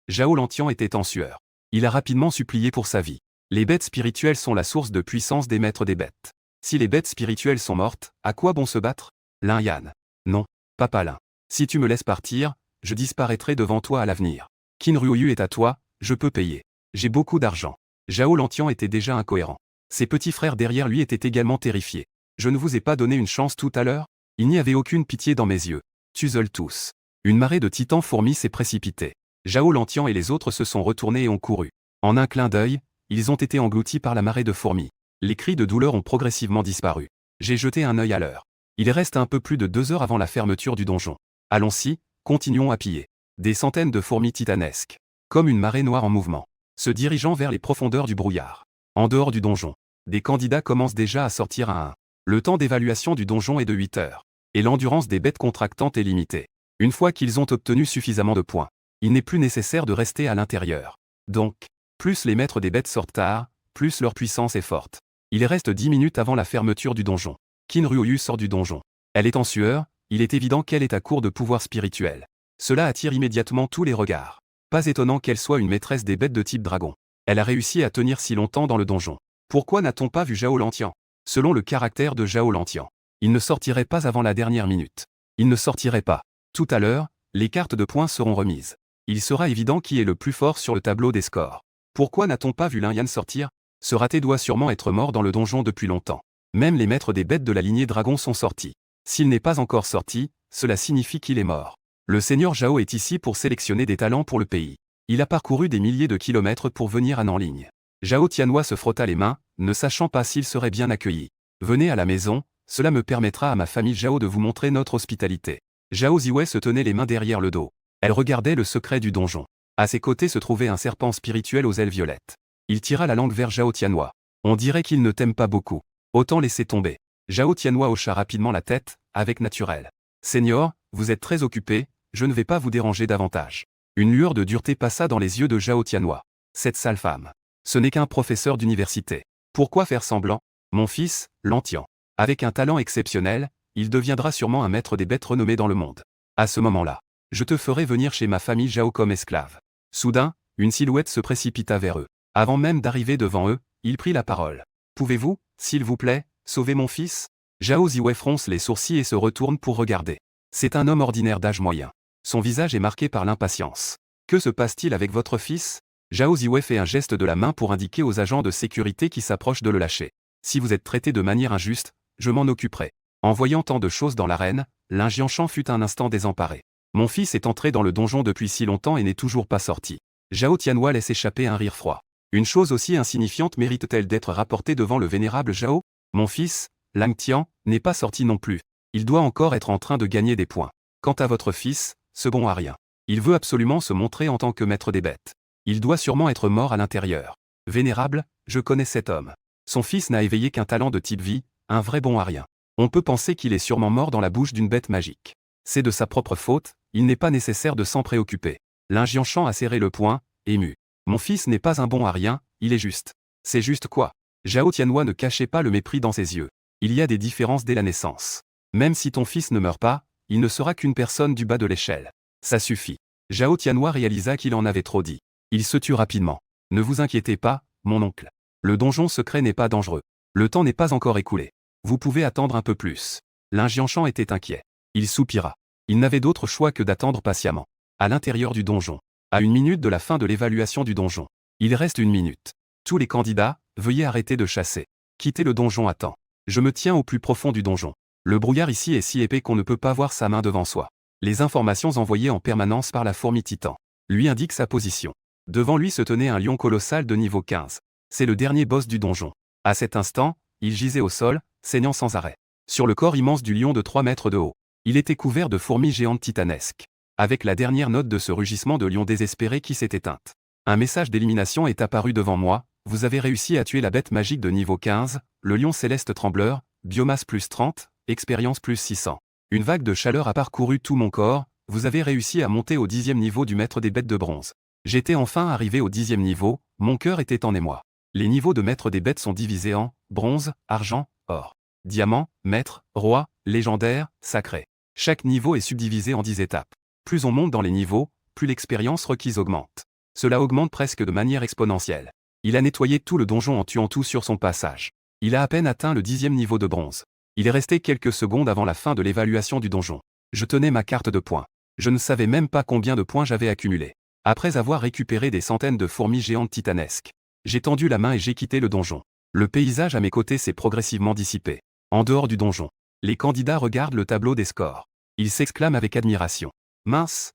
Zhao Lantian était en sueur. Il a rapidement supplié pour sa vie. Les bêtes spirituelles sont la source de puissance des maîtres des bêtes. Si les bêtes spirituelles sont mortes, à quoi bon se battre? Linyan. Non, papa Lin. Si tu me laisses partir, je disparaîtrai devant toi à l'avenir. Qin Ruoyu est à toi, je peux payer. J'ai beaucoup d'argent. Zhao Lantian était déjà incohérent. Ses petits frères derrière lui étaient également terrifiés. Je ne vous ai pas donné une chance tout à l'heure? Il n'y avait aucune pitié dans mes yeux. Tuez-les tous. Une marée de titans fourmis s'est précipitée. Zhao Lantian et les autres se sont retournés et ont couru. En un clin d'œil, ils ont été engloutis par la marée de fourmis. Les cris de douleur ont progressivement disparu. J'ai jeté un œil à l'heure. Il reste un peu plus de 2 heures avant la fermeture du donjon. Allons-y, continuons à piller. Des centaines de fourmis titanesques, comme une marée noire en mouvement, se dirigeant vers les profondeurs du brouillard. En dehors du donjon, des candidats commencent déjà à sortir à 1. Le temps d'évaluation du donjon est de 8 heures. Et l'endurance des bêtes contractantes est limitée. Une fois qu'ils ont obtenu suffisamment de points, il n'est plus nécessaire de rester à l'intérieur. Donc, plus les maîtres des bêtes sortent tard, plus leur puissance est forte. Il reste 10 minutes avant la fermeture du donjon. Qin Ruoyu sort du donjon. Elle est en sueur, il est évident qu'elle est à court de pouvoir spirituel. Cela attire immédiatement tous les regards. Pas étonnant qu'elle soit une maîtresse des bêtes de type dragon. Elle a réussi à tenir si longtemps dans le donjon. Pourquoi n'a-t-on pas vu Zhao Lantian? Selon le caractère de Zhao Lantian, il ne sortirait pas avant la dernière minute. Il ne sortirait pas. Tout à l'heure, les cartes de points seront remises. Il sera évident qui est le plus fort sur le tableau des scores. Pourquoi n'a-t-on pas vu Linyan sortir? Ce raté doit sûrement être mort dans le donjon depuis longtemps. Même les maîtres des bêtes de la lignée dragon sont sortis. S'il n'est pas encore sorti, cela signifie qu'il est mort. Le seigneur Zhao est ici pour sélectionner des talents pour le pays. Il a parcouru des milliers de kilomètres pour venir à Nanling. Zhao Tianhua se frotta les mains, ne sachant pas s'il serait bien accueilli. Venez à la maison, cela me permettra à ma famille Zhao de vous montrer notre hospitalité. Zhao Ziwei se tenait les mains derrière le dos. Elle regardait le secret du donjon. À ses côtés se trouvait un serpent spirituel aux ailes violettes. Il tira la langue vers Zhao Tianhua. On dirait qu'il ne t'aime pas beaucoup. Autant laisser tomber. Zhao Tianhua hocha rapidement la tête, avec naturel. Seigneur, vous êtes très occupé, je ne vais pas vous déranger davantage. Une lueur de dureté passa dans les yeux de Zhao Tianhua. Cette sale femme. Ce n'est qu'un professeur d'université. Pourquoi faire semblant? Mon fils, Lantian. Avec un talent exceptionnel, il deviendra sûrement un maître des bêtes renommé dans le monde. À ce moment-là, je te ferai venir chez ma famille Zhao comme esclave. Soudain, une silhouette se précipita vers eux. Avant même d'arriver devant eux, il prit la parole. Pouvez-vous, s'il vous plaît, sauver mon fils? Zhao Ziwei fronce les sourcils et se retourne pour regarder. C'est un homme ordinaire d'âge moyen. Son visage est marqué par l'impatience. Que se passe-t-il avec votre fils? Zhao Ziwei fait un geste de la main pour indiquer aux agents de sécurité qui s'approchent de le lâcher. Si vous êtes traité de manière injuste, je m'en occuperai. En voyant tant de choses dans l'arène, Lin Jianshan fut un instant désemparé. Mon fils est entré dans le donjon depuis si longtemps et n'est toujours pas sorti. Zhao Tianhua laisse échapper un rire froid. Une chose aussi insignifiante mérite-t-elle d'être rapportée devant le vénérable Zhao? Mon fils, Lang Tian, n'est pas sorti non plus. Il doit encore être en train de gagner des points. Quant à votre fils, ce bon à rien. Il veut absolument se montrer en tant que maître des bêtes. Il doit sûrement être mort à l'intérieur. Vénérable, je connais cet homme. Son fils n'a éveillé qu'un talent de type vie, un vrai bon à rien. On peut penser qu'il est sûrement mort dans la bouche d'une bête magique. C'est de sa propre faute, il n'est pas nécessaire de s'en préoccuper. Lin Jianshan a serré le poing, ému. Mon fils n'est pas un bon à rien, il est juste. C'est juste quoi? Zhao Tianhua ne cachait pas le mépris dans ses yeux. Il y a des différences dès la naissance. Même si ton fils ne meurt pas, il ne sera qu'une personne du bas de l'échelle. Ça suffit. Zhao Tianhua réalisa qu'il en avait trop dit. Il se tut rapidement. Ne vous inquiétez pas, mon oncle. Le donjon secret n'est pas dangereux. Le temps n'est pas encore écoulé. Vous pouvez attendre un peu plus. Lin Jianshan était inquiet. Il soupira. Il n'avait d'autre choix que d'attendre patiemment. À l'intérieur du donjon. À 1 minute de la fin de l'évaluation du donjon. Il reste 1 minute. Tous les candidats, veuillez arrêter de chasser. Quittez le donjon à temps. Je me tiens au plus profond du donjon. Le brouillard ici est si épais qu'on ne peut pas voir sa main devant soi. Les informations envoyées en permanence par la fourmi titan lui indiquent sa position. Devant lui se tenait un lion colossal de niveau 15. C'est le dernier boss du donjon. À cet instant, il gisait au sol, saignant sans arrêt. Sur le corps immense du lion de 3 mètres de haut, il était couvert de fourmis géantes titanesques. Avec la dernière note de ce rugissement de lion désespéré qui s'est éteinte. Un message d'élimination est apparu devant moi. Vous avez réussi à tuer la bête magique de niveau 15, le lion céleste trembleur, biomasse plus 30, expérience plus 600. Une vague de chaleur a parcouru tout mon corps. Vous avez réussi à monter au 10e niveau du maître des bêtes de bronze. J'étais enfin arrivé au 10e niveau, mon cœur était en émoi. Les niveaux de maître des bêtes sont divisés en bronze, argent, or, diamant, maître, roi, légendaire, sacré. Chaque niveau est subdivisé en 10 étapes. Plus on monte dans les niveaux, plus l'expérience requise augmente. Cela augmente presque de manière exponentielle. Il a nettoyé tout le donjon en tuant tout sur son passage. Il a à peine atteint le 10e niveau de bronze. Il est resté quelques secondes avant la fin de l'évaluation du donjon. Je tenais ma carte de points. Je ne savais même pas combien de points j'avais accumulé. Après avoir récupéré des centaines de fourmis géantes titanesques, j'ai tendu la main et j'ai quitté le donjon. Le paysage à mes côtés s'est progressivement dissipé. En dehors du donjon, les candidats regardent le tableau des scores. Ils s'exclament avec admiration. Mince!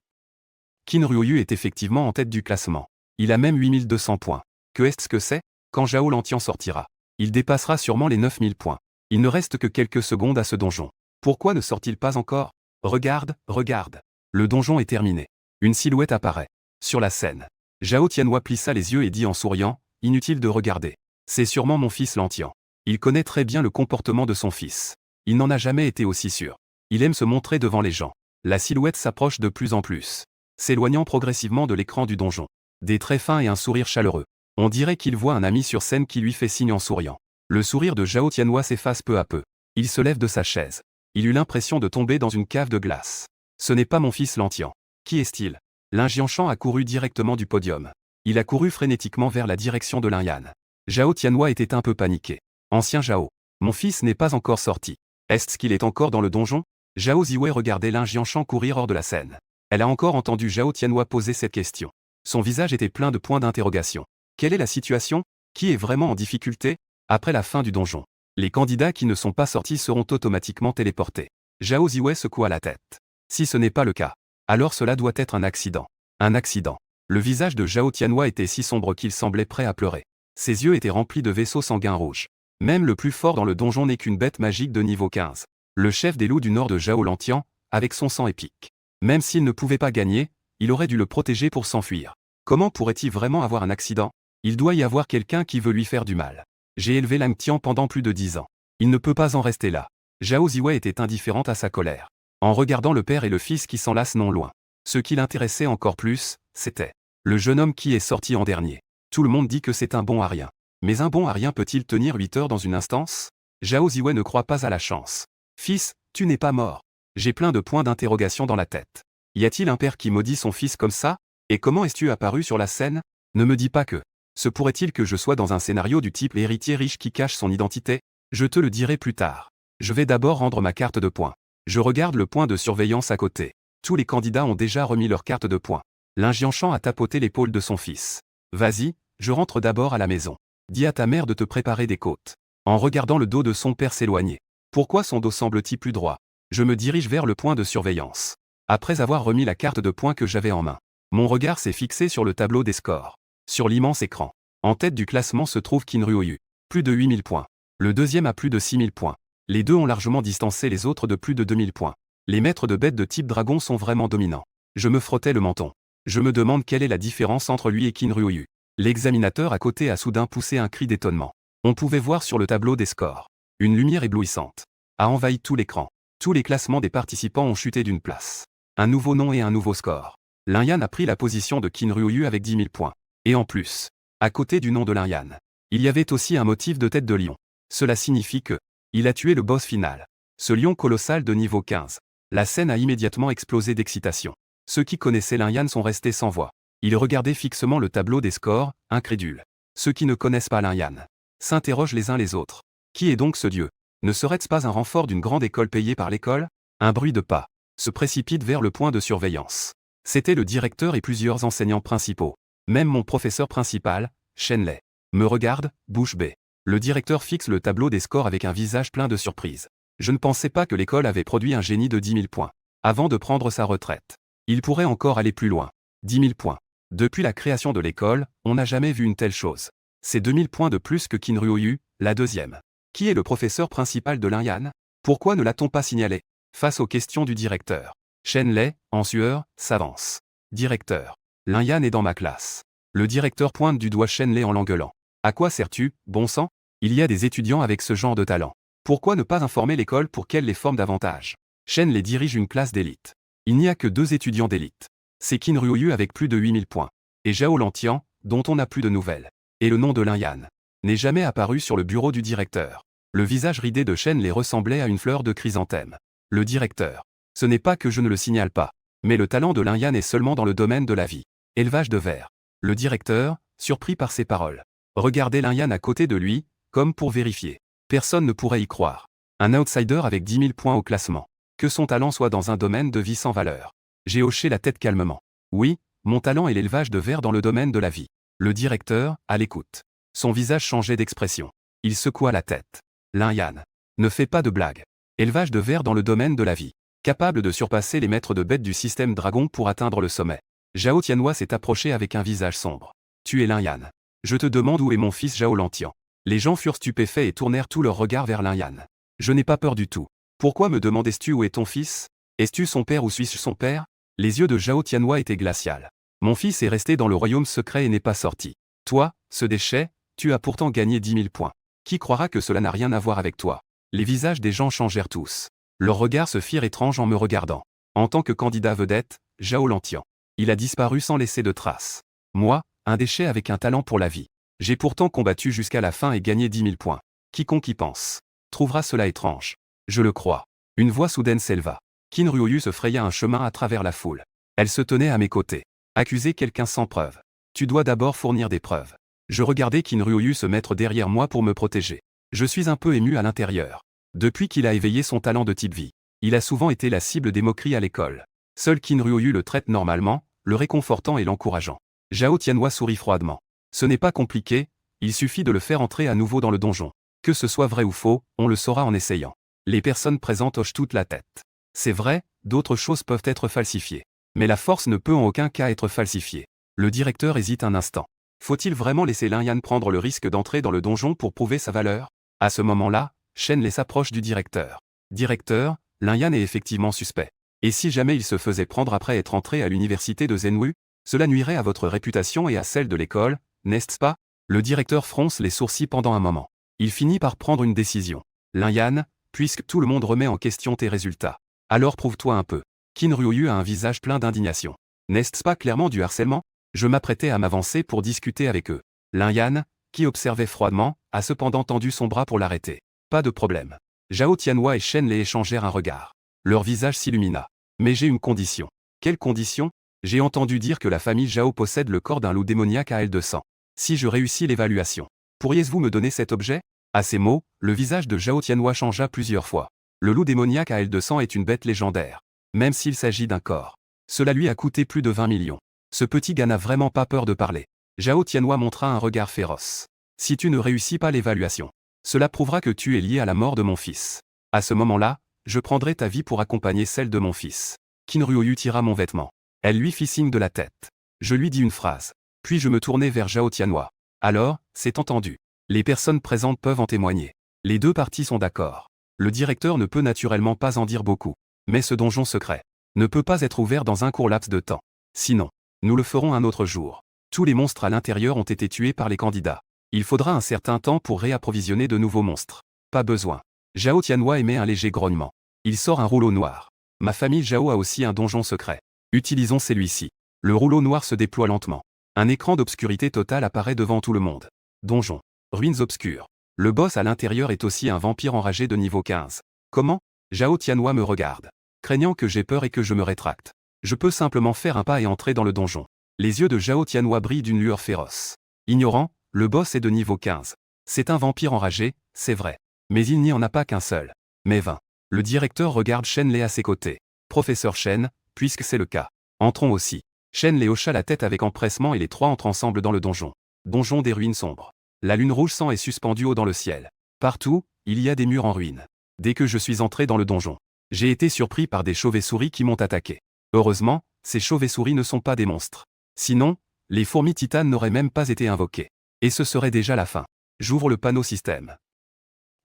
Qin Ruoyu est effectivement en tête du classement. Il a même 8200 points. Que est-ce que c'est? Quand Zhao Lantian sortira, il dépassera sûrement les 9000 points. Il ne reste que quelques secondes à ce donjon. Pourquoi ne sort-il pas encore? Regarde, regarde. Le donjon est terminé. Une silhouette apparaît. Sur la scène. Zhao Tianhua plissa les yeux et dit en souriant, inutile de regarder. C'est sûrement mon fils Lantian. Il connaît très bien le comportement de son fils. Il n'en a jamais été aussi sûr. Il aime se montrer devant les gens. La silhouette s'approche de plus en plus, s'éloignant progressivement de l'écran du donjon. Des traits fins et un sourire chaleureux. On dirait qu'il voit un ami sur scène qui lui fait signe en souriant. Le sourire de Zhao Tianhua s'efface peu à peu. Il se lève de sa chaise. Il eut l'impression de tomber dans une cave de glace. Ce n'est pas mon fils Lantian. Qui est-il? Lin Jianshan a couru directement du podium. Il a couru frénétiquement vers la direction de Lin Yan. Zhao Tianhua était un peu paniqué. Ancien Zhao. Mon fils n'est pas encore sorti. Est-ce qu'il est encore dans le donjon? Zhao Ziwei regardait Lin Jianshan courir hors de la scène. Elle a encore entendu Zhao Tianhua poser cette question. Son visage était plein de points d'interrogation. Quelle est la situation? Qui est vraiment en difficulté? Après la fin du donjon, les candidats qui ne sont pas sortis seront automatiquement téléportés. Zhao Ziwei secoua la tête. Si ce n'est pas le cas, alors cela doit être un accident. Un accident. Le visage de Zhao Tianhua était si sombre qu'il semblait prêt à pleurer. Ses yeux étaient remplis de vaisseaux sanguins rouges. Même le plus fort dans le donjon n'est qu'une bête magique de niveau 15. Le chef des loups du nord de Zhao Lantian, avec son sang épique. Même s'il ne pouvait pas gagner, il aurait dû le protéger pour s'enfuir. Comment pourrait-il vraiment avoir un accident? Il doit y avoir quelqu'un qui veut lui faire du mal. J'ai élevé Lang Tian pendant plus de 10 ans. Il ne peut pas en rester là. Zhao Ziwei était indifférente à sa colère. En regardant le père et le fils qui s'enlacent non loin. Ce qui l'intéressait encore plus, c'était le jeune homme qui est sorti en dernier. Tout le monde dit que c'est un bon à rien. Mais un bon à rien peut-il tenir 8 heures dans une instance? Zhao Ziwei ne croit pas à la chance. Fils, tu n'es pas mort. J'ai plein de points d'interrogation dans la tête. Y a-t-il un père qui maudit son fils comme ça? Et comment es-tu apparu sur la scène? Ne me dis pas que. Se pourrait-il que je sois dans un scénario du type l'héritier riche qui cache son identité? Je te le dirai plus tard. Je vais d'abord rendre ma carte de points. Je regarde le point de surveillance à côté. Tous les candidats ont déjà remis leur carte de points. Lin Jianshan a tapoté l'épaule de son fils. Vas-y, je rentre d'abord à la maison. Dis à ta mère de te préparer des côtes. En regardant le dos de son père s'éloigner. Pourquoi son dos semble-t-il plus droit? Je me dirige vers le point de surveillance. Après avoir remis la carte de points que j'avais en main, mon regard s'est fixé sur le tableau des scores. Sur l'immense écran. En tête du classement se trouve Qin Ryu. Plus de 8000 points. Le deuxième a plus de 6000 points. Les deux ont largement distancé les autres de plus de 2000 points. Les maîtres de bêtes de type dragon sont vraiment dominants. Je me frottais le menton. Je me demande quelle est la différence entre lui et Qin Ryu. L'examinateur à côté a soudain poussé un cri d'étonnement. On pouvait voir sur le tableau des scores. Une lumière éblouissante a envahi tout l'écran. Tous les classements des participants ont chuté d'une place. Un nouveau nom et un nouveau score. Lin-Yan a pris la position de Qin Ryu avec 10 000 points. Et en plus, à côté du nom de Lin-Yan, il y avait aussi un motif de tête de lion. Cela signifie que il a tué le boss final. Ce lion colossal de niveau 15. La scène a immédiatement explosé d'excitation. Ceux qui connaissaient Lin-Yan sont restés sans voix. Ils regardaient fixement le tableau des scores, incrédules. Ceux qui ne connaissent pas Lin-Yan s'interrogent les uns les autres. Qui est donc ce dieu? Ne serait-ce pas un renfort d'une grande école payée par l'école? Un bruit de pas se précipite vers le point de surveillance. C'était le directeur et plusieurs enseignants principaux. Même mon professeur principal, Shen Lei, me regarde, bouche bée. Le directeur fixe le tableau des scores avec un visage plein de surprise. Je ne pensais pas que l'école avait produit un génie de 10 000 points. Avant de prendre sa retraite. Il pourrait encore aller plus loin. 10 000 points. Depuis la création de l'école, on n'a jamais vu une telle chose. C'est 2000 points de plus que Qin Ryu, la deuxième. Qui est le professeur principal de Lin-Yan? Pourquoi ne l'a-t-on pas signalé? Face aux questions du directeur, Shen Lei, en sueur, s'avance. Directeur. Lin-Yan est dans ma classe. Le directeur pointe du doigt Shen Lei en l'engueulant. À quoi sers-tu, bon sang? Il y a des étudiants avec ce genre de talent. Pourquoi ne pas informer l'école pour qu'elle les forme davantage? Shen Lei dirige une classe d'élite. Il n'y a que 2 étudiants d'élite. C'est Qin Ryu avec plus de 8000 points. Et Zhao Lantian, dont on n'a plus de nouvelles. Et le nom de Lin-Yan n'est jamais apparu sur le bureau du directeur. Le visage ridé de Shen Lei ressemblait à une fleur de chrysanthème. Le directeur. Ce n'est pas que je ne le signale pas. Mais le talent de Lin-Yan est seulement dans le domaine de la vie. Élevage de vers. Le directeur, surpris par ces paroles, regardait Lin-Yan à côté de lui, comme pour vérifier. Personne ne pourrait y croire. Un outsider avec 10 000 points au classement. Que son talent soit dans un domaine de vie sans valeur. J'ai hoché la tête calmement. Oui, mon talent est l'élevage de vers dans le domaine de la vie. Le directeur, à l'écoute. Son visage changeait d'expression. Il secoua la tête. Lin-Yan. Ne fais pas de blagues. Élevage de vers dans le domaine de la vie. Capable de surpasser les maîtres de bêtes du système dragon pour atteindre le sommet. Zhao Tianhua s'est approché avec un visage sombre. Tu es Lin-Yan. Je te demande où est mon fils Zhao Lantian. Les gens furent stupéfaits et tournèrent tout leur regard vers Lin-Yan. Je n'ai pas peur du tout. Pourquoi me demandes-tu où est ton fils? Es-tu son père ou suis-je son père? Les yeux de Zhao Tianhua étaient glaciaux. Mon fils est resté dans le royaume secret et n'est pas sorti. Toi, ce déchet, tu as pourtant gagné 10 000 points. Qui croira que cela n'a rien à voir avec toi? Les visages des gens changèrent tous. Leurs regards se firent étranges en me regardant. En tant que candidat vedette, Zhao Lantian. Il a disparu sans laisser de traces. Moi, un déchet avec un talent pour la vie. J'ai pourtant combattu jusqu'à la fin et gagné 10 000 points. Quiconque y pense trouvera cela étrange. Je le crois. Une voix soudaine s'éleva. Qin Ryu se fraya un chemin à travers la foule. Elle se tenait à mes côtés. Accuser quelqu'un sans preuve. Tu dois d'abord fournir des preuves. Je regardais Qin Ryu se mettre derrière moi pour me protéger. Je suis un peu ému à l'intérieur. Depuis qu'il a éveillé son talent de type vie, il a souvent été la cible des moqueries à l'école. Seul Qin Ryu le traite normalement, le réconfortant et l'encourageant. Zhao Tianhua sourit froidement. Ce n'est pas compliqué, il suffit de le faire entrer à nouveau dans le donjon. Que ce soit vrai ou faux, on le saura en essayant. Les personnes présentes hochent toute la tête. C'est vrai, d'autres choses peuvent être falsifiées. Mais la force ne peut en aucun cas être falsifiée. Le directeur hésite un instant. Faut-il vraiment laisser Lin-Yan prendre le risque d'entrer dans le donjon pour prouver sa valeur? À ce moment-là, Shen Lei s'approche du directeur. Directeur, Lin-Yan est effectivement suspect. Et si jamais il se faisait prendre après être entré à l'université de Zhenwu? Cela nuirait à votre réputation et à celle de l'école, n'est-ce pas? Le directeur fronce les sourcils pendant un moment. Il finit par prendre une décision. Lin-Yan, puisque tout le monde remet en question tes résultats, alors prouve-toi un peu. Qin Ryu a un visage plein d'indignation. N'est-ce pas clairement du harcèlement? Je m'apprêtais à m'avancer pour discuter avec eux. Lin-Yan, qui observait froidement, a cependant tendu son bras pour l'arrêter. Pas de problème. Zhao Tianhua et Shen Lei échangèrent un regard. Leur visage s'illumina. Mais j'ai une condition. Quelle condition? J'ai entendu dire que la famille Zhao possède le corps d'un loup démoniaque à L200. Si je réussis l'évaluation, pourriez-vous me donner cet objet? À ces mots, le visage de Zhao Tianhua changea plusieurs fois. Le loup démoniaque à L200 est une bête légendaire. Même s'il s'agit d'un corps. Cela lui a coûté plus de 20 millions. Ce petit gars n'a vraiment pas peur de parler. Zhao Tianhua montra un regard féroce. Si tu ne réussis pas l'évaluation, cela prouvera que tu es lié à la mort de mon fils. À ce moment-là, je prendrai ta vie pour accompagner celle de mon fils. Qin Ruoyu tira mon vêtement. Elle lui fit signe de la tête. Je lui dis une phrase. Puis je me tournai vers Zhao Tianhua. Alors, c'est entendu. Les personnes présentes peuvent en témoigner. Les deux parties sont d'accord. Le directeur ne peut naturellement pas en dire beaucoup. Mais ce donjon secret ne peut pas être ouvert dans un court laps de temps. Sinon, nous le ferons un autre jour. Tous les monstres à l'intérieur ont été tués par les candidats. Il faudra un certain temps pour réapprovisionner de nouveaux monstres. Pas besoin. Zhao Tianhua émet un léger grognement. Il sort un rouleau noir. Ma famille Zhao a aussi un donjon secret. Utilisons celui-ci. Le rouleau noir se déploie lentement. Un écran d'obscurité totale apparaît devant tout le monde. Donjon. Ruines obscures. Le boss à l'intérieur est aussi un vampire enragé de niveau 15. Comment? Zhao Tianhua me regarde. Craignant que j'ai peur et que je me rétracte. Je peux simplement faire un pas et entrer dans le donjon. Les yeux de Zhao Tianhua brillent d'une lueur féroce. Ignorant, le boss est de niveau 15. C'est un vampire enragé, c'est vrai. Mais il n'y en a pas qu'un seul. Mais 20. Le directeur regarde Shen Lei à ses côtés. Professeur Shen, puisque c'est le cas. Entrons aussi. Shen Lei hocha la tête avec empressement et les trois entrent ensemble dans le donjon. Donjon des ruines sombres. La lune rouge sang est suspendue haut dans le ciel. Partout, il y a des murs en ruine. Dès que je suis entré dans le donjon, j'ai été surpris par des chauves-souris qui m'ont attaqué. Heureusement, ces chauves-souris ne sont pas des monstres. Sinon, les fourmis titanes n'auraient même pas été invoquées. Et ce serait déjà la fin. J'ouvre le panneau système.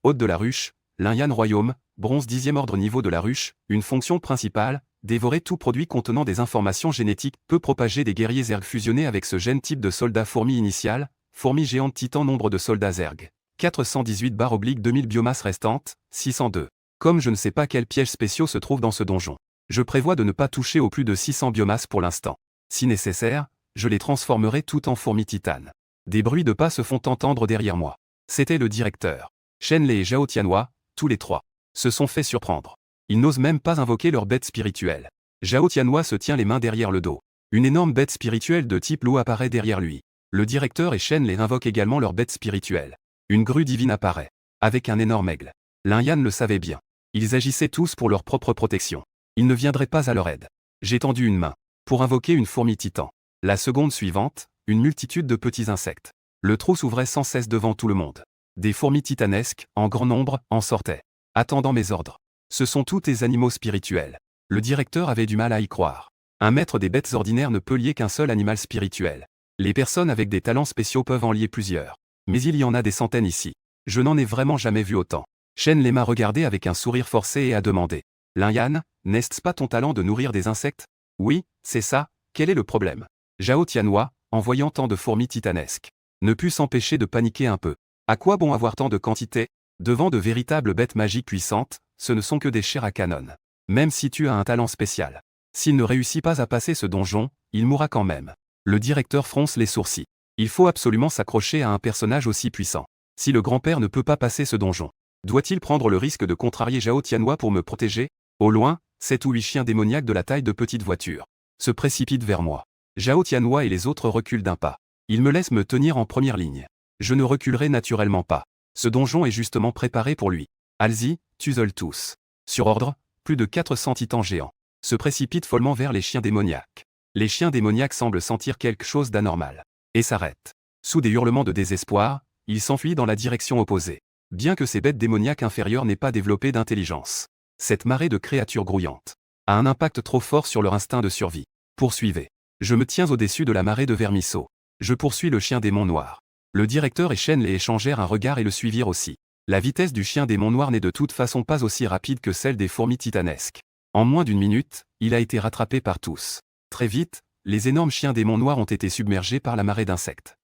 Hôte de la ruche, Linyan Royaume, bronze 10e ordre niveau de la ruche, une fonction principale, dévorer tout produit contenant des informations génétiques, peut propager des guerriers zerg fusionnés avec ce gène type de soldat fourmi initial, fourmi géante titan nombre de soldats zerg. 418/2000 biomasse restante, 602. Comme je ne sais pas quels pièges spéciaux se trouvent dans ce donjon, je prévois de ne pas toucher aux plus de 600 biomasses pour l'instant. Si nécessaire, je les transformerai tout en fourmis titanes. Des bruits de pas se font entendre derrière moi. C'était le directeur. Shen Lei et Zhao Tianhua, tous les trois, se sont fait surprendre. Ils n'osent même pas invoquer leur bête spirituelle. Zhao Tianhua se tient les mains derrière le dos. Une énorme bête spirituelle de type loup apparaît derrière lui. Le directeur et Shen Lei invoquent également leur bête spirituelle. Une grue divine apparaît, avec un énorme aigle. Linyan le savait bien. Ils agissaient tous pour leur propre protection. Ils ne viendraient pas à leur aide. J'ai tendu une main, pour invoquer une fourmi titan. La seconde suivante, une multitude de petits insectes. Le trou s'ouvrait sans cesse devant tout le monde. Des fourmis titanesques, en grand nombre, en sortaient, attendant mes ordres. Ce sont tous des animaux spirituels. Le directeur avait du mal à y croire. Un maître des bêtes ordinaires ne peut lier qu'un seul animal spirituel. Les personnes avec des talents spéciaux peuvent en lier plusieurs. Mais il y en a des centaines ici. Je n'en ai vraiment jamais vu autant. Shen Lei m'a regardé avec un sourire forcé et a demandé. Linyan, n'est-ce pas ton talent de nourrir des insectes? Oui, c'est ça, quel est le problème? Zhao Tianhua, en voyant tant de fourmis titanesques, ne put s'empêcher de paniquer un peu. À quoi bon avoir tant de quantité? Devant de véritables bêtes magiques puissantes, ce ne sont que des chairs à canon. Même si tu as un talent spécial. S'il ne réussit pas à passer ce donjon, il mourra quand même. Le directeur fronce les sourcils. Il faut absolument s'accrocher à un personnage aussi puissant. Si le grand-père ne peut pas passer ce donjon, doit-il prendre le risque de contrarier Zhao Tianhua pour me protéger? Au loin, 7 ou 8 chiens démoniaques de la taille de petites voitures se précipitent vers moi. Zhao Tianhua et les autres reculent d'un pas. Ils me laissent me tenir en première ligne. Je ne reculerai naturellement pas. Ce donjon est justement préparé pour lui. Allez-y, tue-les tous. Sur ordre, plus de 400 titans géants se précipitent follement vers les chiens démoniaques. Les chiens démoniaques semblent sentir quelque chose d'anormal et s'arrêtent. Sous des hurlements de désespoir, ils s'enfuient dans la direction opposée. Bien que ces bêtes démoniaques inférieures n'aient pas développé d'intelligence, cette marée de créatures grouillantes a un impact trop fort sur leur instinct de survie. Poursuivez. Je me tiens au-dessus de la marée de vermisseaux. Je poursuis le chien démon noir. Le directeur et Shen Lei échangèrent un regard et le suivirent aussi. La vitesse du chien démon noir n'est de toute façon pas aussi rapide que celle des fourmis titanesques. En moins d'une minute, il a été rattrapé par tous. Très vite, les énormes chiens démons noirs ont été submergés par la marée d'insectes.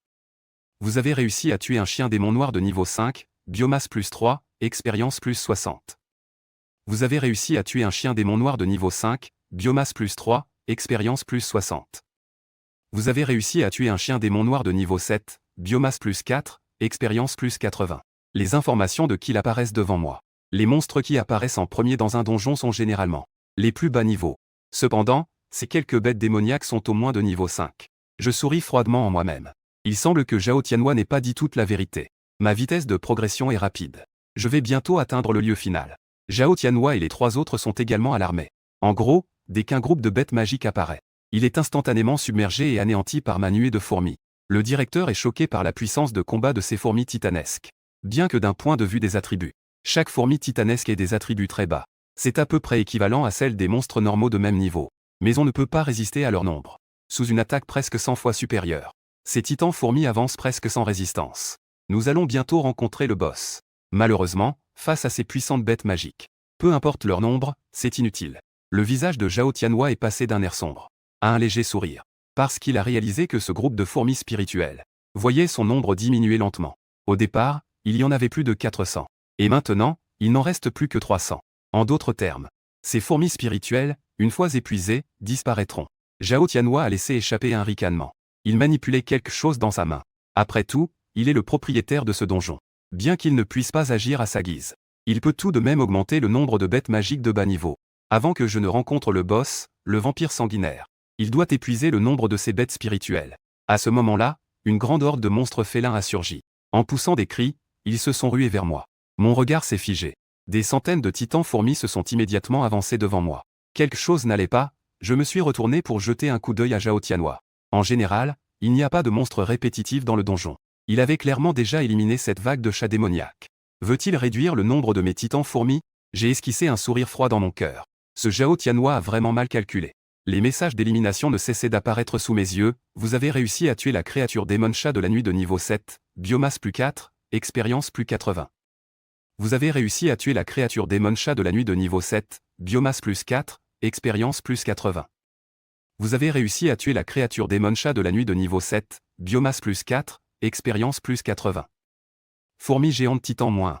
Vous avez réussi à tuer un chien démon noir de niveau 5, biomasse plus 3, expérience plus 60. Vous avez réussi à tuer un chien démon noir de niveau 5, biomasse plus 3, expérience plus 60. Vous avez réussi à tuer un chien démon noir de niveau 7, biomasse plus 4, expérience plus 80. Les informations de kill apparaissent devant moi. Les monstres qui apparaissent en premier dans un donjon sont généralement les plus bas niveaux. Cependant, ces quelques bêtes démoniaques sont au moins de niveau 5. Je souris froidement en moi-même. Il semble que Zhao Tianhua n'ait pas dit toute la vérité. Ma vitesse de progression est rapide. Je vais bientôt atteindre le lieu final. Zhao Tianhua et les trois autres sont également alarmés. En gros, dès qu'un groupe de bêtes magiques apparaît, il est instantanément submergé et anéanti par ma nuée de fourmis. Le directeur est choqué par la puissance de combat de ces fourmis titanesques. Bien que d'un point de vue des attributs, chaque fourmi titanesque ait des attributs très bas. C'est à peu près équivalent à celle des monstres normaux de même niveau. Mais on ne peut pas résister à leur nombre. Sous une attaque presque 100 fois supérieure, ces titans fourmis avancent presque sans résistance. Nous allons bientôt rencontrer le boss. Malheureusement, face à ces puissantes bêtes magiques, peu importe leur nombre, c'est inutile. Le visage de Zhao Tianhua est passé d'un air sombre à un léger sourire, parce qu'il a réalisé que ce groupe de fourmis spirituelles voyait son nombre diminuer lentement. Au départ, il y en avait plus de 400. Et maintenant, il n'en reste plus que 300. En d'autres termes, ces fourmis spirituelles, une fois épuisées, disparaîtront. Zhao Tianhua a laissé échapper un ricanement. Il manipulait quelque chose dans sa main. Après tout, il est le propriétaire de ce donjon. Bien qu'il ne puisse pas agir à sa guise, il peut tout de même augmenter le nombre de bêtes magiques de bas niveau. Avant que je ne rencontre le boss, le vampire sanguinaire, il doit épuiser le nombre de ces bêtes spirituelles. À ce moment-là, une grande horde de monstres félins a surgi. En poussant des cris, ils se sont rués vers moi. Mon regard s'est figé. Des centaines de titans fourmis se sont immédiatement avancés devant moi. Quelque chose n'allait pas, je me suis retourné pour jeter un coup d'œil à Zhao Tianhua. En général, il n'y a pas de monstres répétitifs dans le donjon. Il avait clairement déjà éliminé cette vague de chats démoniaques. Veut-il réduire le nombre de mes titans fourmis? J'ai esquissé un sourire froid dans mon cœur. Ce Zhao Tianhua a vraiment mal calculé. Les messages d'élimination ne cessaient d'apparaître sous mes yeux. Vous avez réussi à tuer la créature démon chat de la nuit de niveau 7, biomasse plus 4, expérience plus 80. Vous avez réussi à tuer la créature démon chat de la nuit de niveau 7, biomasse plus 4, expérience plus 80. Vous avez réussi à tuer la créature démon chat de la nuit de niveau 7, biomasse plus 4, expérience plus 80. Fourmi géante titan -1.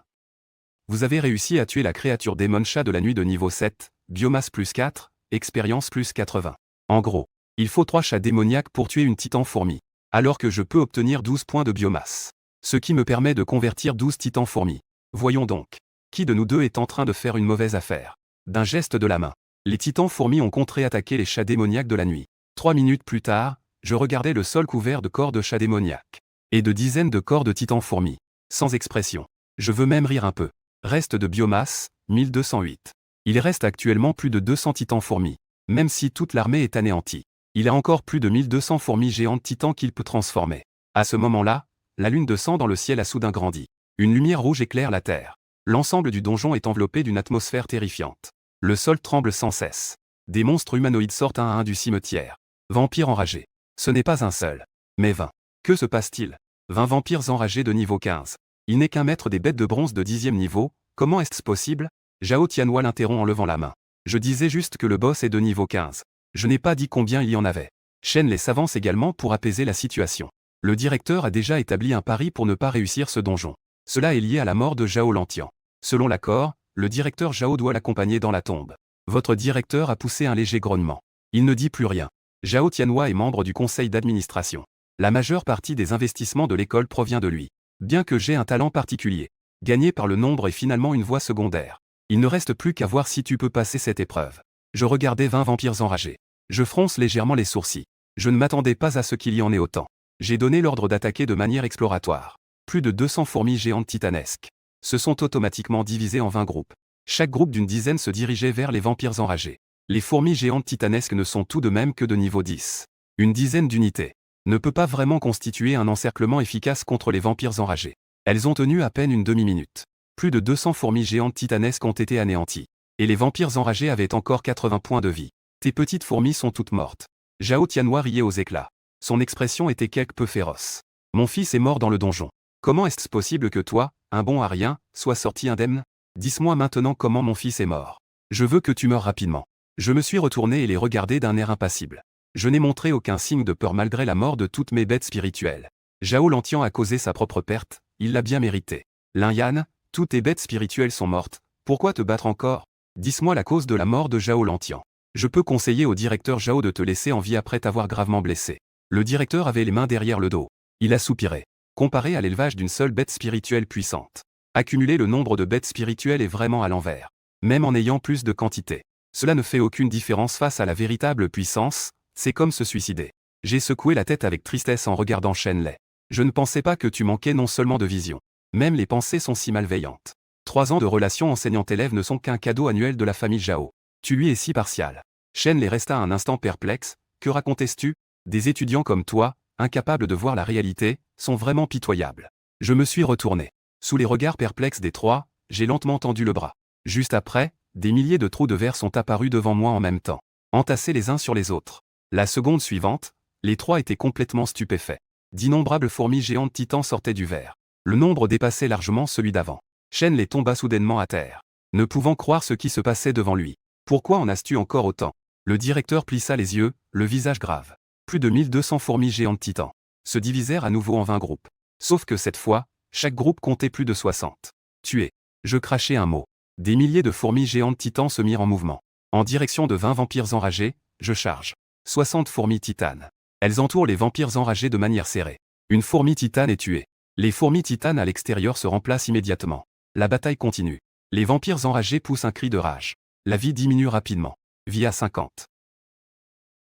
Vous avez réussi à tuer la créature démon chat de la nuit de niveau 7, biomasse plus 4, expérience plus 80. En gros, il faut 3 chats démoniaques pour tuer une titan fourmi, alors que je peux obtenir 12 points de biomasse. Ce qui me permet de convertir 12 titans fourmis. Voyons donc, qui de nous deux est en train de faire une mauvaise affaire? D'un geste de la main, les titans fourmis ont contre-attaqué les chats démoniaques de la nuit. 3 minutes plus tard, je regardais le sol couvert de corps de chats démoniaques, et de dizaines de corps de titans fourmis. Sans expression. Je veux même rire un peu. Reste de biomasse, 1208. Il reste actuellement plus de 200 titans fourmis. Même si toute l'armée est anéantie, il a encore plus de 1200 fourmis géantes titans qu'il peut transformer. À ce moment-là, la lune de sang dans le ciel a soudain grandi. Une lumière rouge éclaire la terre. L'ensemble du donjon est enveloppé d'une atmosphère terrifiante. Le sol tremble sans cesse. Des monstres humanoïdes sortent un à un du cimetière. Vampires enragés. Ce n'est pas un seul, mais 20. Que se passe-t-il? 20 vampires enragés de niveau 15. Il n'est qu'un maître des bêtes de bronze de 10e niveau, comment est-ce possible? Zhao Tianhua l'interrompt en levant la main. Je disais juste que le boss est de niveau 15. Je n'ai pas dit combien il y en avait. Shen les s'avance également pour apaiser la situation. Le directeur a déjà établi un pari pour ne pas réussir ce donjon. Cela est lié à la mort de Zhao Lantian. Selon l'accord, le directeur Zhao doit l'accompagner dans la tombe. Votre directeur a poussé un léger grognement. Il ne dit plus rien. Zhao Tianhua est membre du conseil d'administration. La majeure partie des investissements de l'école provient de lui. Bien que j'ai un talent particulier, gagné par le nombre est finalement une voie secondaire. Il ne reste plus qu'à voir si tu peux passer cette épreuve. Je regardais 20 vampires enragés. Je fronce légèrement les sourcils. Je ne m'attendais pas à ce qu'il y en ait autant. J'ai donné l'ordre d'attaquer de manière exploratoire. Plus de 200 fourmis géantes titanesques se sont automatiquement divisées en 20 groupes. Chaque groupe d'une dizaine se dirigeait vers les vampires enragés. Les fourmis géantes titanesques ne sont tout de même que de niveau 10. Une dizaine d'unités ne peut pas vraiment constituer un encerclement efficace contre les vampires enragés. Elles ont tenu à peine une demi-minute. Plus de 200 fourmis géantes titanesques ont été anéanties. Et les vampires enragés avaient encore 80 points de vie. Tes petites fourmis sont toutes mortes. Zhao Tianhua riait aux éclats. Son expression était quelque peu féroce. Mon fils est mort dans le donjon. Comment est-ce possible que toi, un bon à rien, sois sorti indemne? Dis-moi maintenant comment mon fils est mort. Je veux que tu meures rapidement. Je me suis retourné et les regardé d'un air impassible. Je n'ai montré aucun signe de peur malgré la mort de toutes mes bêtes spirituelles. Zhao Lantian a causé sa propre perte, il l'a bien mérité. Lin Yan, toutes tes bêtes spirituelles sont mortes, pourquoi te battre encore? Dis-moi la cause de la mort de Zhao Lantian. Je peux conseiller au directeur Zhao de te laisser en vie après t'avoir gravement blessé. Le directeur avait les mains derrière le dos. Il a soupiré. Comparé à l'élevage d'une seule bête spirituelle puissante, accumuler le nombre de bêtes spirituelles est vraiment à l'envers. Même en ayant plus de quantité, cela ne fait aucune différence face à la véritable puissance, c'est comme se suicider. J'ai secoué la tête avec tristesse en regardant Shen Lei. Je ne pensais pas que tu manquais non seulement de vision. Même les pensées sont si malveillantes. 3 ans de relation enseignant-élève ne sont qu'un cadeau annuel de la famille Zhao. Tu lui es si partial. Shen Lei resta un instant perplexe. Que racontais-tu? Des étudiants comme toi, incapables de voir la réalité, sont vraiment pitoyables. Je me suis retourné. Sous les regards perplexes des trois, j'ai lentement tendu le bras. Juste après, des milliers de trous de verre sont apparus devant moi en même temps, entassés les uns sur les autres. La seconde suivante, les trois étaient complètement stupéfaits. D'innombrables fourmis géantes titans sortaient du verre. Le nombre dépassait largement celui d'avant. Shen les tomba soudainement à terre, ne pouvant croire ce qui se passait devant lui. Pourquoi en as-tu encore autant? Le directeur plissa les yeux, le visage grave. Plus de 1200 fourmis géantes titans se divisèrent à nouveau en 20 groupes. Sauf que cette fois, chaque groupe comptait plus de 60. Tués. Je crachai un mot. Des milliers de fourmis géantes titans se mirent en mouvement. En direction de 20 vampires enragés, je charge. 60 fourmis titanes. Elles entourent les vampires enragés de manière serrée. Une fourmi titane est tuée. Les fourmis titanes à l'extérieur se remplacent immédiatement. La bataille continue. Les vampires enragés poussent un cri de rage. La vie diminue rapidement. Vie à 50.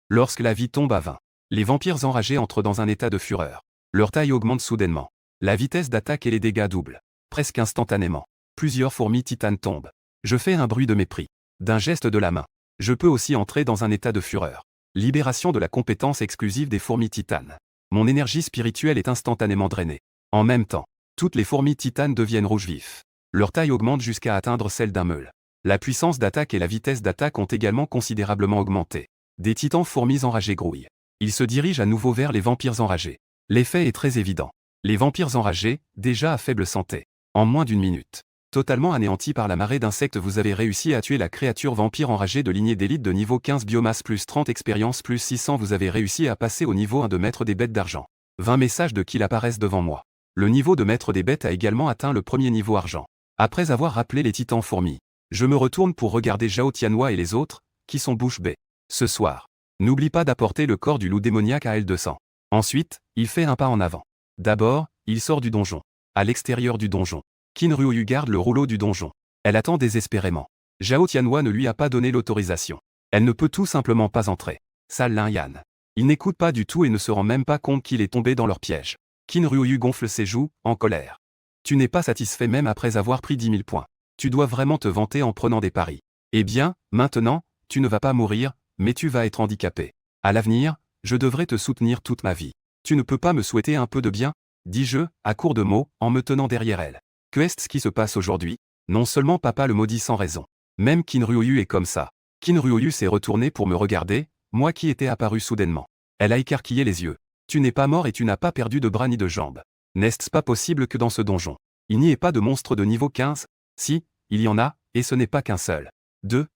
Lorsque la vie tombe à 20, les vampires enragés entrent dans un état de fureur. Leur taille augmente soudainement. La vitesse d'attaque et les dégâts doublent. Presque instantanément. Plusieurs fourmis titanes tombent. Je fais un bruit de mépris. D'un geste de la main. Je peux aussi entrer dans un état de fureur. Libération de la compétence exclusive des fourmis titanes. Mon énergie spirituelle est instantanément drainée. En même temps, toutes les fourmis titanes deviennent rouges vifs. Leur taille augmente jusqu'à atteindre celle d'un meule. La puissance d'attaque et la vitesse d'attaque ont également considérablement augmenté. Des titans fourmis enragés grouillent. Ils se dirigent à nouveau vers les vampires enragés. L'effet est très évident. Les vampires enragés, déjà à faible santé. En moins d'une minute. Totalement anéantis par la marée d'insectes, vous avez réussi à tuer la créature vampire enragée de lignée d'élite de niveau 15, biomasse plus 30, expérience plus 600. Vous avez réussi à passer au niveau 1 de maître des bêtes d'argent. 20 messages de kill apparaissent devant moi. Le niveau de maître des bêtes a également atteint le premier niveau argent. Après avoir rappelé les titans fourmis, je me retourne pour regarder Zhao Tianhua et les autres, qui sont bouche bée. Ce soir, n'oublie pas d'apporter le corps du loup démoniaque à L200. Ensuite, il fait un pas en avant. D'abord, il sort du donjon. À l'extérieur du donjon, Qin Ryoyu garde le rouleau du donjon. Elle attend désespérément. Zhao Tianhua ne lui a pas donné l'autorisation. Elle ne peut tout simplement pas entrer. Sale Lin Yan. Il n'écoute pas du tout et ne se rend même pas compte qu'il est tombé dans leur piège. Qin Ryoyu gonfle ses joues, en colère. Tu n'es pas satisfait même après avoir pris 10 000 points. Tu dois vraiment te vanter en prenant des paris. Eh bien, maintenant, tu ne vas pas mourir, mais tu vas être handicapé. À l'avenir, je devrais te soutenir toute ma vie. Tu ne peux pas me souhaiter un peu de bien? Dis-je, à court de mots, en me tenant derrière elle. Que est-ce qui se passe aujourd'hui? Non seulement papa le maudit sans raison. Même Qin Ryoyu est comme ça. Qin Ryoyu s'est retourné pour me regarder, moi qui étais apparu soudainement. Elle a écarquillé les yeux. Tu n'es pas mort et tu n'as pas perdu de bras ni de jambes. N'est-ce pas possible que dans ce donjon, il n'y ait pas de monstre de niveau 15? Si, il y en a, et ce n'est pas qu'un seul. 2.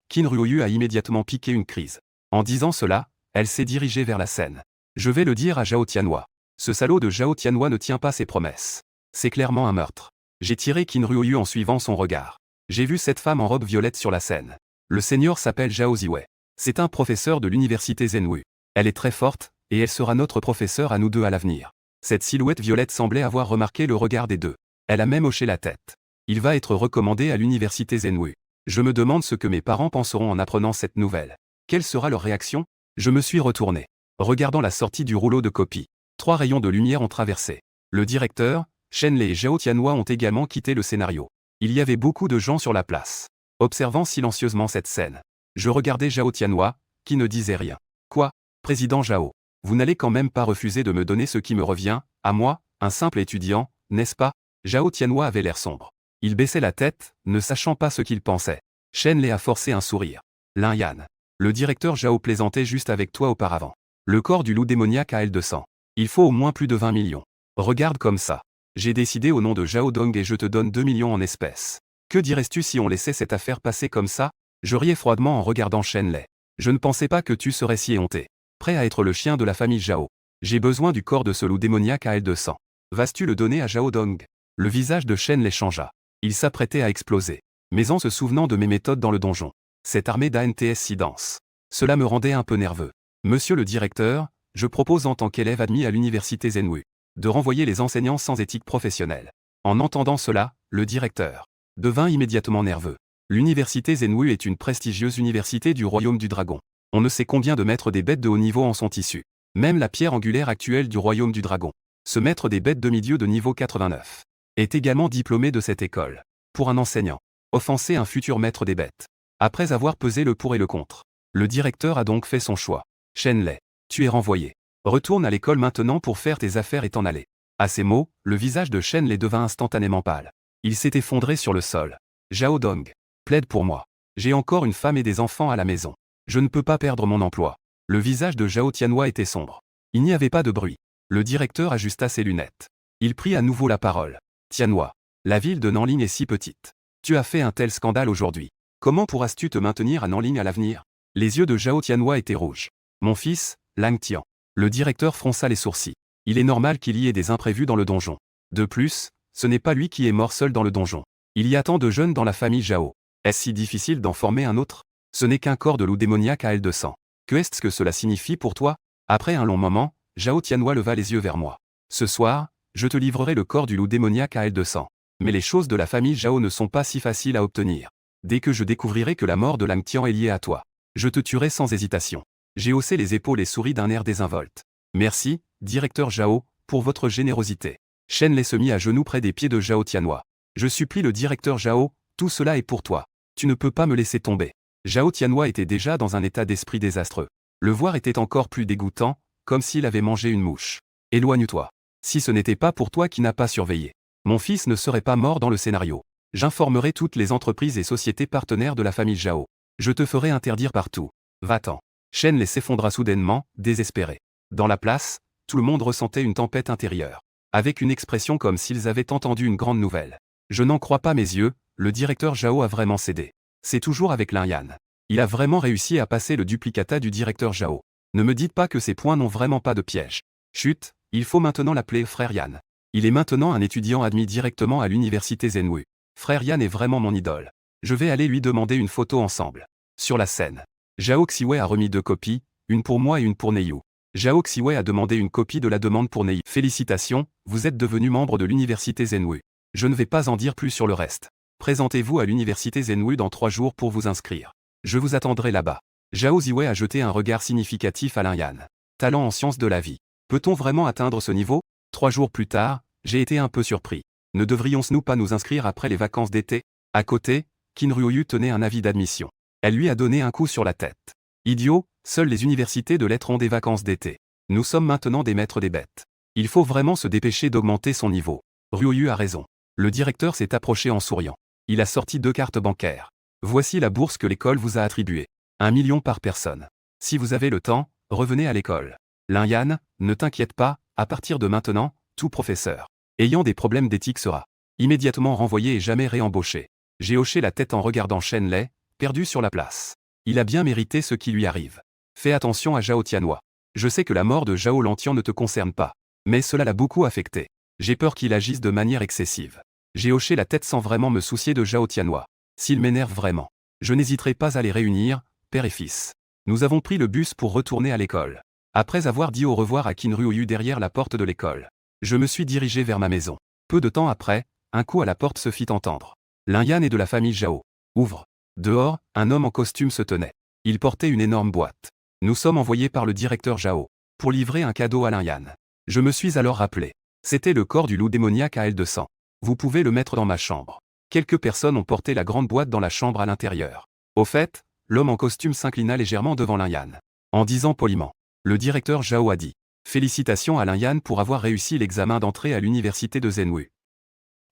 Qin Ryoyu a immédiatement piqué une crise. En disant cela, elle s'est dirigée vers la scène. Je vais le dire à Zhao Tianhua. Ce salaud de Zhao Tianhua ne tient pas ses promesses. C'est clairement un meurtre. J'ai tiré Qin Ryoyu en suivant son regard. J'ai vu cette femme en robe violette sur la scène. Le seigneur s'appelle Zhao Ziwei. C'est un professeur de l'université Zenwu. Elle est très forte, et elle sera notre professeur à nous deux à l'avenir. Cette silhouette violette semblait avoir remarqué le regard des deux. Elle a même hoché la tête. Il va être recommandé à l'université Zenwu. Je me demande ce que mes parents penseront en apprenant cette nouvelle. Quelle sera leur réaction? Je me suis retourné. Regardant la sortie du rouleau de copie. 3 rayons de lumière ont traversé. Le directeur, Shenlei et Zhao Tianhua ont également quitté le scénario. Il y avait beaucoup de gens sur la place. Observant silencieusement cette scène. Je regardais Zhao Tianhua, qui ne disait rien. Quoi, président Zhao? Vous n'allez quand même pas refuser de me donner ce qui me revient, à moi, un simple étudiant, n'est-ce pas? Zhao Tianhua avait l'air sombre. Il baissait la tête, ne sachant pas ce qu'il pensait. Shenlei a forcé un sourire. Lin Yan. Le directeur Zhao plaisantait juste avec toi auparavant. Le corps du loup démoniaque a L200. Il faut au moins plus de 20 millions. Regarde comme ça. J'ai décidé au nom de Zhao Dong et je te donne 2 millions en espèces. Que dirais-tu si on laissait cette affaire passer comme ça? Je riais froidement en regardant Shenlei. Je ne pensais pas que tu serais si éhonté. Prêt à être le chien de la famille Zhao. J'ai besoin du corps de ce loup démoniaque à L200. Vas-tu le donner à Zhao Dong? Le visage de Shenlei changea. Il s'apprêtait à exploser. Mais en se souvenant de mes méthodes dans le donjon. Cette armée d'ANTS si dense. Cela me rendait un peu nerveux. Monsieur le directeur, je propose en tant qu'élève admis à l'université Zenwu, de renvoyer les enseignants sans éthique professionnelle. En entendant cela, le directeur devint immédiatement nerveux. L'université Zenwu est une prestigieuse université du royaume du dragon. On ne sait combien de maîtres des bêtes de haut niveau en sont issus. Même la pierre angulaire actuelle du royaume du dragon, ce maître des bêtes demi-dieu de niveau 89, est également diplômé de cette école. Pour un enseignant, offenser un futur maître des bêtes. Après avoir pesé le pour et le contre, le directeur a donc fait son choix. Shenlei, tu es renvoyé. Retourne à l'école maintenant pour faire tes affaires et t'en aller. À ces mots, le visage de Shen Lei devint instantanément pâle. Il s'est effondré sur le sol. Zhao Dong, plaide pour moi. J'ai encore une femme et des enfants à la maison. Je ne peux pas perdre mon emploi. Le visage de Zhao Tianhua était sombre. Il n'y avait pas de bruit. Le directeur ajusta ses lunettes. Il prit à nouveau la parole. Tianhua, la ville de Nanling est si petite. Tu as fait un tel scandale aujourd'hui. Comment pourras-tu te maintenir à Nanling à l'avenir? Les yeux de Zhao Tianhua étaient rouges. Mon fils, Lang Tian. Le directeur fronça les sourcils. Il est normal qu'il y ait des imprévus dans le donjon. De plus, ce n'est pas lui qui est mort seul dans le donjon. Il y a tant de jeunes dans la famille Zhao. Est-ce si difficile d'en former un autre? Ce n'est qu'un corps de loup démoniaque à aile de sang. Que est-ce que cela signifie pour toi? Après un long moment, Zhao Tianhua leva les yeux vers moi. Ce soir, je te livrerai le corps du loup démoniaque à aile de sang. Mais les choses de la famille Zhao ne sont pas si faciles à obtenir. Dès que je découvrirai que la mort de Lang Tian est liée à toi, je te tuerai sans hésitation. J'ai haussé les épaules et souri d'un air désinvolte. Merci, directeur Zhao, pour votre générosité. Shen Lei se mit à genoux près des pieds de Zhao Tianhua. Je supplie le directeur Zhao, tout cela est pour toi. Tu ne peux pas me laisser tomber. Zhao Tianhua était déjà dans un état d'esprit désastreux. Le voir était encore plus dégoûtant, comme s'il avait mangé une mouche. Éloigne-toi. Si ce n'était pas pour toi qui n'as pas surveillé, mon fils ne serait pas mort dans le scénario. J'informerai toutes les entreprises et sociétés partenaires de la famille Zhao. Je te ferai interdire partout. Va-t'en. Shen Lei s'effondra soudainement, désespéré. Dans la place, tout le monde ressentait une tempête intérieure. Avec une expression comme s'ils avaient entendu une grande nouvelle. Je n'en crois pas mes yeux, le directeur Zhao a vraiment cédé. C'est toujours avec Lin Yan. Il a vraiment réussi à passer le duplicata du directeur Zhao. Ne me dites pas que ces points n'ont vraiment pas de piège. Chut, il faut maintenant l'appeler frère Yan. Il est maintenant un étudiant admis directement à l'université Zhenwu. Frère Yan est vraiment mon idole. Je vais aller lui demander une photo ensemble. Sur la scène. Zhao Xiwei a remis 2 copies, une pour moi et une pour Neiyu. Zhao Xiwei a demandé une copie de la demande pour Neiyu. Félicitations, vous êtes devenu membre de l'université Zhenwu. Je ne vais pas en dire plus sur le reste. Présentez-vous à l'université Zhenwu dans 3 jours pour vous inscrire. Je vous attendrai là-bas. Zhao Ziwei a jeté un regard significatif à Lin Yan. Talent en sciences de la vie. Peut-on vraiment atteindre ce niveau? 3 jours plus tard, j'ai été un peu surpris. Ne devrions-nous pas nous inscrire après les vacances d'été? À côté, Qin Ruoyu tenait un avis d'admission. Elle lui a donné un coup sur la tête. Idiot, seules les universités de lettres ont des vacances d'été. Nous sommes maintenant des maîtres des bêtes. Il faut vraiment se dépêcher d'augmenter son niveau. Ruoyu a raison. Le directeur s'est approché en souriant. Il a sorti 2 cartes bancaires. Voici la bourse que l'école vous a attribuée. 1 million par personne. Si vous avez le temps, revenez à l'école. Lin Yan, ne t'inquiète pas, à partir de maintenant, tout professeur ayant des problèmes d'éthique sera immédiatement renvoyé et jamais réembauché. J'ai hoché la tête en regardant Shen Lei, perdu sur la place. Il a bien mérité ce qui lui arrive. Fais attention à Zhao Tianhua. Je sais que la mort de Zhao Lantian ne te concerne pas. Mais cela l'a beaucoup affecté. J'ai peur qu'il agisse de manière excessive. J'ai hoché la tête sans vraiment me soucier de Zhao Tianhua. S'il m'énerve vraiment, je n'hésiterai pas à les réunir, père et fils. Nous avons pris le bus pour retourner à l'école. Après avoir dit au revoir à Qin Ruoyu derrière la porte de l'école, je me suis dirigé vers ma maison. Peu de temps après, un coup à la porte se fit entendre. Lin Yan est de la famille Zhao. Ouvre. Dehors, un homme en costume se tenait. Il portait une énorme boîte. Nous sommes envoyés par le directeur Zhao pour livrer un cadeau à Lin Yan. Je me suis alors rappelé. C'était le corps du loup démoniaque à aile de sang. Vous pouvez le mettre dans ma chambre. Quelques personnes ont porté la grande boîte dans la chambre à l'intérieur. Au fait, l'homme en costume s'inclina légèrement devant Lin Yan. En disant poliment. Le directeur Zhao a dit. Félicitations à Lin Yan pour avoir réussi l'examen d'entrée à l'université de Zhenwu.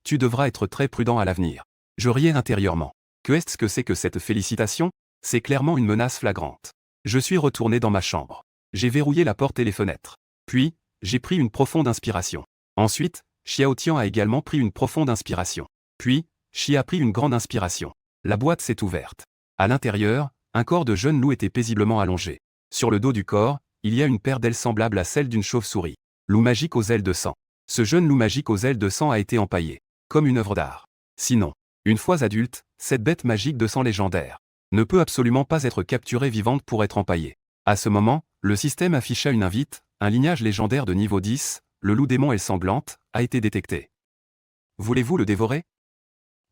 Tu devras être très prudent à l'avenir. Je riais intérieurement. Que est-ce que c'est que cette félicitation? C'est clairement une menace flagrante. Je suis retourné dans ma chambre. J'ai verrouillé la porte et les fenêtres. Puis, j'ai pris une profonde inspiration. Ensuite, Xiao Tian a également pris une profonde inspiration. Puis, Xi a pris une grande inspiration. La boîte s'est ouverte. À l'intérieur, un corps de jeune loup était paisiblement allongé. Sur le dos du corps, il y a une paire d'ailes semblable à celle d'une chauve-souris. Loup magique aux ailes de sang. Ce jeune loup magique aux ailes de sang a été empaillé, comme une œuvre d'art. Sinon, une fois adulte, cette bête magique de sang légendaire ne peut absolument pas être capturée vivante pour être empaillée. À ce moment, le système afficha une invite, un lignage légendaire de niveau 10, le loup démon aile sanglante, a été détecté. Voulez-vous le dévorer?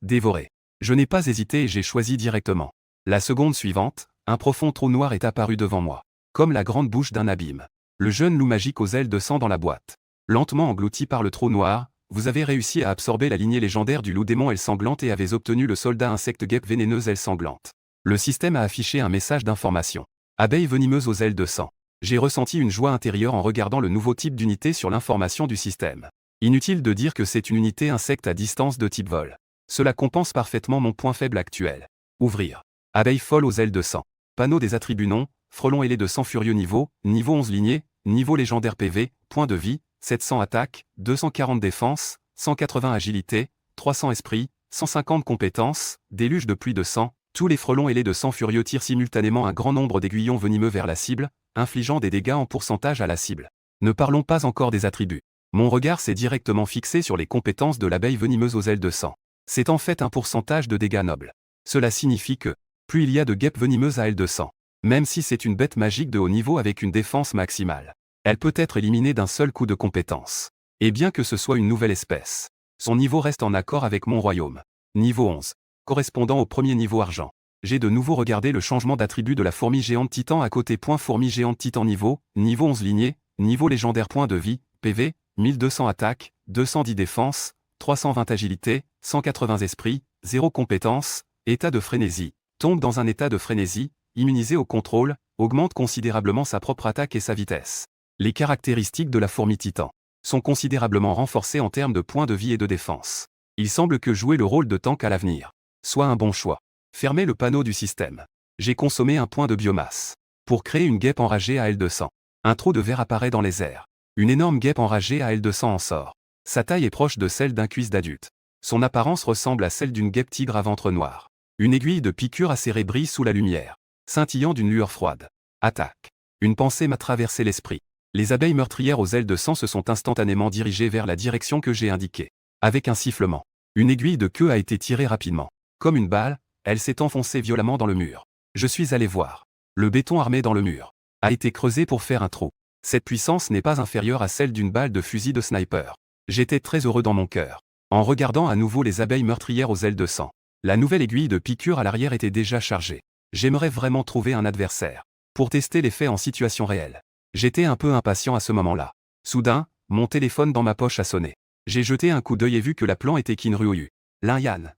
Dévorer. Je n'ai pas hésité et j'ai choisi directement. La seconde suivante, un profond trou noir est apparu devant moi. Comme la grande bouche d'un abîme. Le jeune loup magique aux ailes de sang dans la boîte. Lentement englouti par le trou noir, vous avez réussi à absorber la lignée légendaire du loup démon aile sanglante et avez obtenu le soldat insecte guêpe vénéneuse aile sanglante. Le système a affiché un message d'information. Abeille venimeuse aux ailes de sang. J'ai ressenti une joie intérieure en regardant le nouveau type d'unité sur l'information du système. Inutile de dire que c'est une unité insecte à distance de type vol. Cela compense parfaitement mon point faible actuel. Ouvrir. Abeille folle aux ailes de sang. Panneau des attributs non, frelon ailé de sang furieux niveau 11 lignée, niveau légendaire PV, point de vie, 700 attaque, 240 défense, 180 agilité, 300 esprit, 150 compétences, déluge de pluie de sang. Tous les frelons ailés de sang furieux tirent simultanément un grand nombre d'aiguillons venimeux vers la cible, infligeant des dégâts en pourcentage à la cible. Ne parlons pas encore des attributs. Mon regard s'est directement fixé sur les compétences de l'abeille venimeuse aux ailes de sang. C'est en fait un pourcentage de dégâts nobles. Cela signifie que, plus il y a de guêpes venimeuses à ailes de sang, même si c'est une bête magique de haut niveau avec une défense maximale, elle peut être éliminée d'un seul coup de compétence. Et bien que ce soit une nouvelle espèce, son niveau reste en accord avec mon royaume. Niveau 11. Correspondant au premier niveau argent. J'ai de nouveau regardé le changement d'attribut de la fourmi géante titan à côté. Fourmi géante titan niveau 11 lignée, niveau légendaire point de vie, PV, 1200 attaque, 210 défense, 320 agilité, 180 esprit, 0 compétence, état de frénésie. Tombe dans un état de frénésie, immunisé au contrôle, augmente considérablement sa propre attaque et sa vitesse. Les caractéristiques de la fourmi titan sont considérablement renforcées en termes de points de vie et de défense. Il semble que jouer le rôle de tank à l'avenir soit un bon choix. Fermez le panneau du système. J'ai consommé un point de biomasse pour créer une guêpe enragée à aile de sang. Un trou de verre apparaît dans les airs. Une énorme guêpe enragée à aile de sang en sort. Sa taille est proche de celle d'un cuisse d'adulte. Son apparence ressemble à celle d'une guêpe tigre à ventre noir. Une aiguille de piqûre acérée brille sous la lumière, scintillant d'une lueur froide. Attaque. Une pensée m'a traversé l'esprit. Les abeilles meurtrières aux ailes de sang se sont instantanément dirigées vers la direction que j'ai indiquée. Avec un sifflement, une aiguille de queue a été tirée rapidement. Comme une balle, elle s'est enfoncée violemment dans le mur. Je suis allé voir. Le béton armé dans le mur a été creusé pour faire un trou. Cette puissance n'est pas inférieure à celle d'une balle de fusil de sniper. J'étais très heureux dans mon cœur. En regardant à nouveau les abeilles meurtrières aux ailes de sang, la nouvelle aiguille de piqûre à l'arrière était déjà chargée. J'aimerais vraiment trouver un adversaire pour tester l'effet en situation réelle. J'étais un peu impatient à ce moment-là. Soudain, mon téléphone dans ma poche a sonné. J'ai jeté un coup d'œil et vu que l'appelant était Kinryu. Lin-Yan.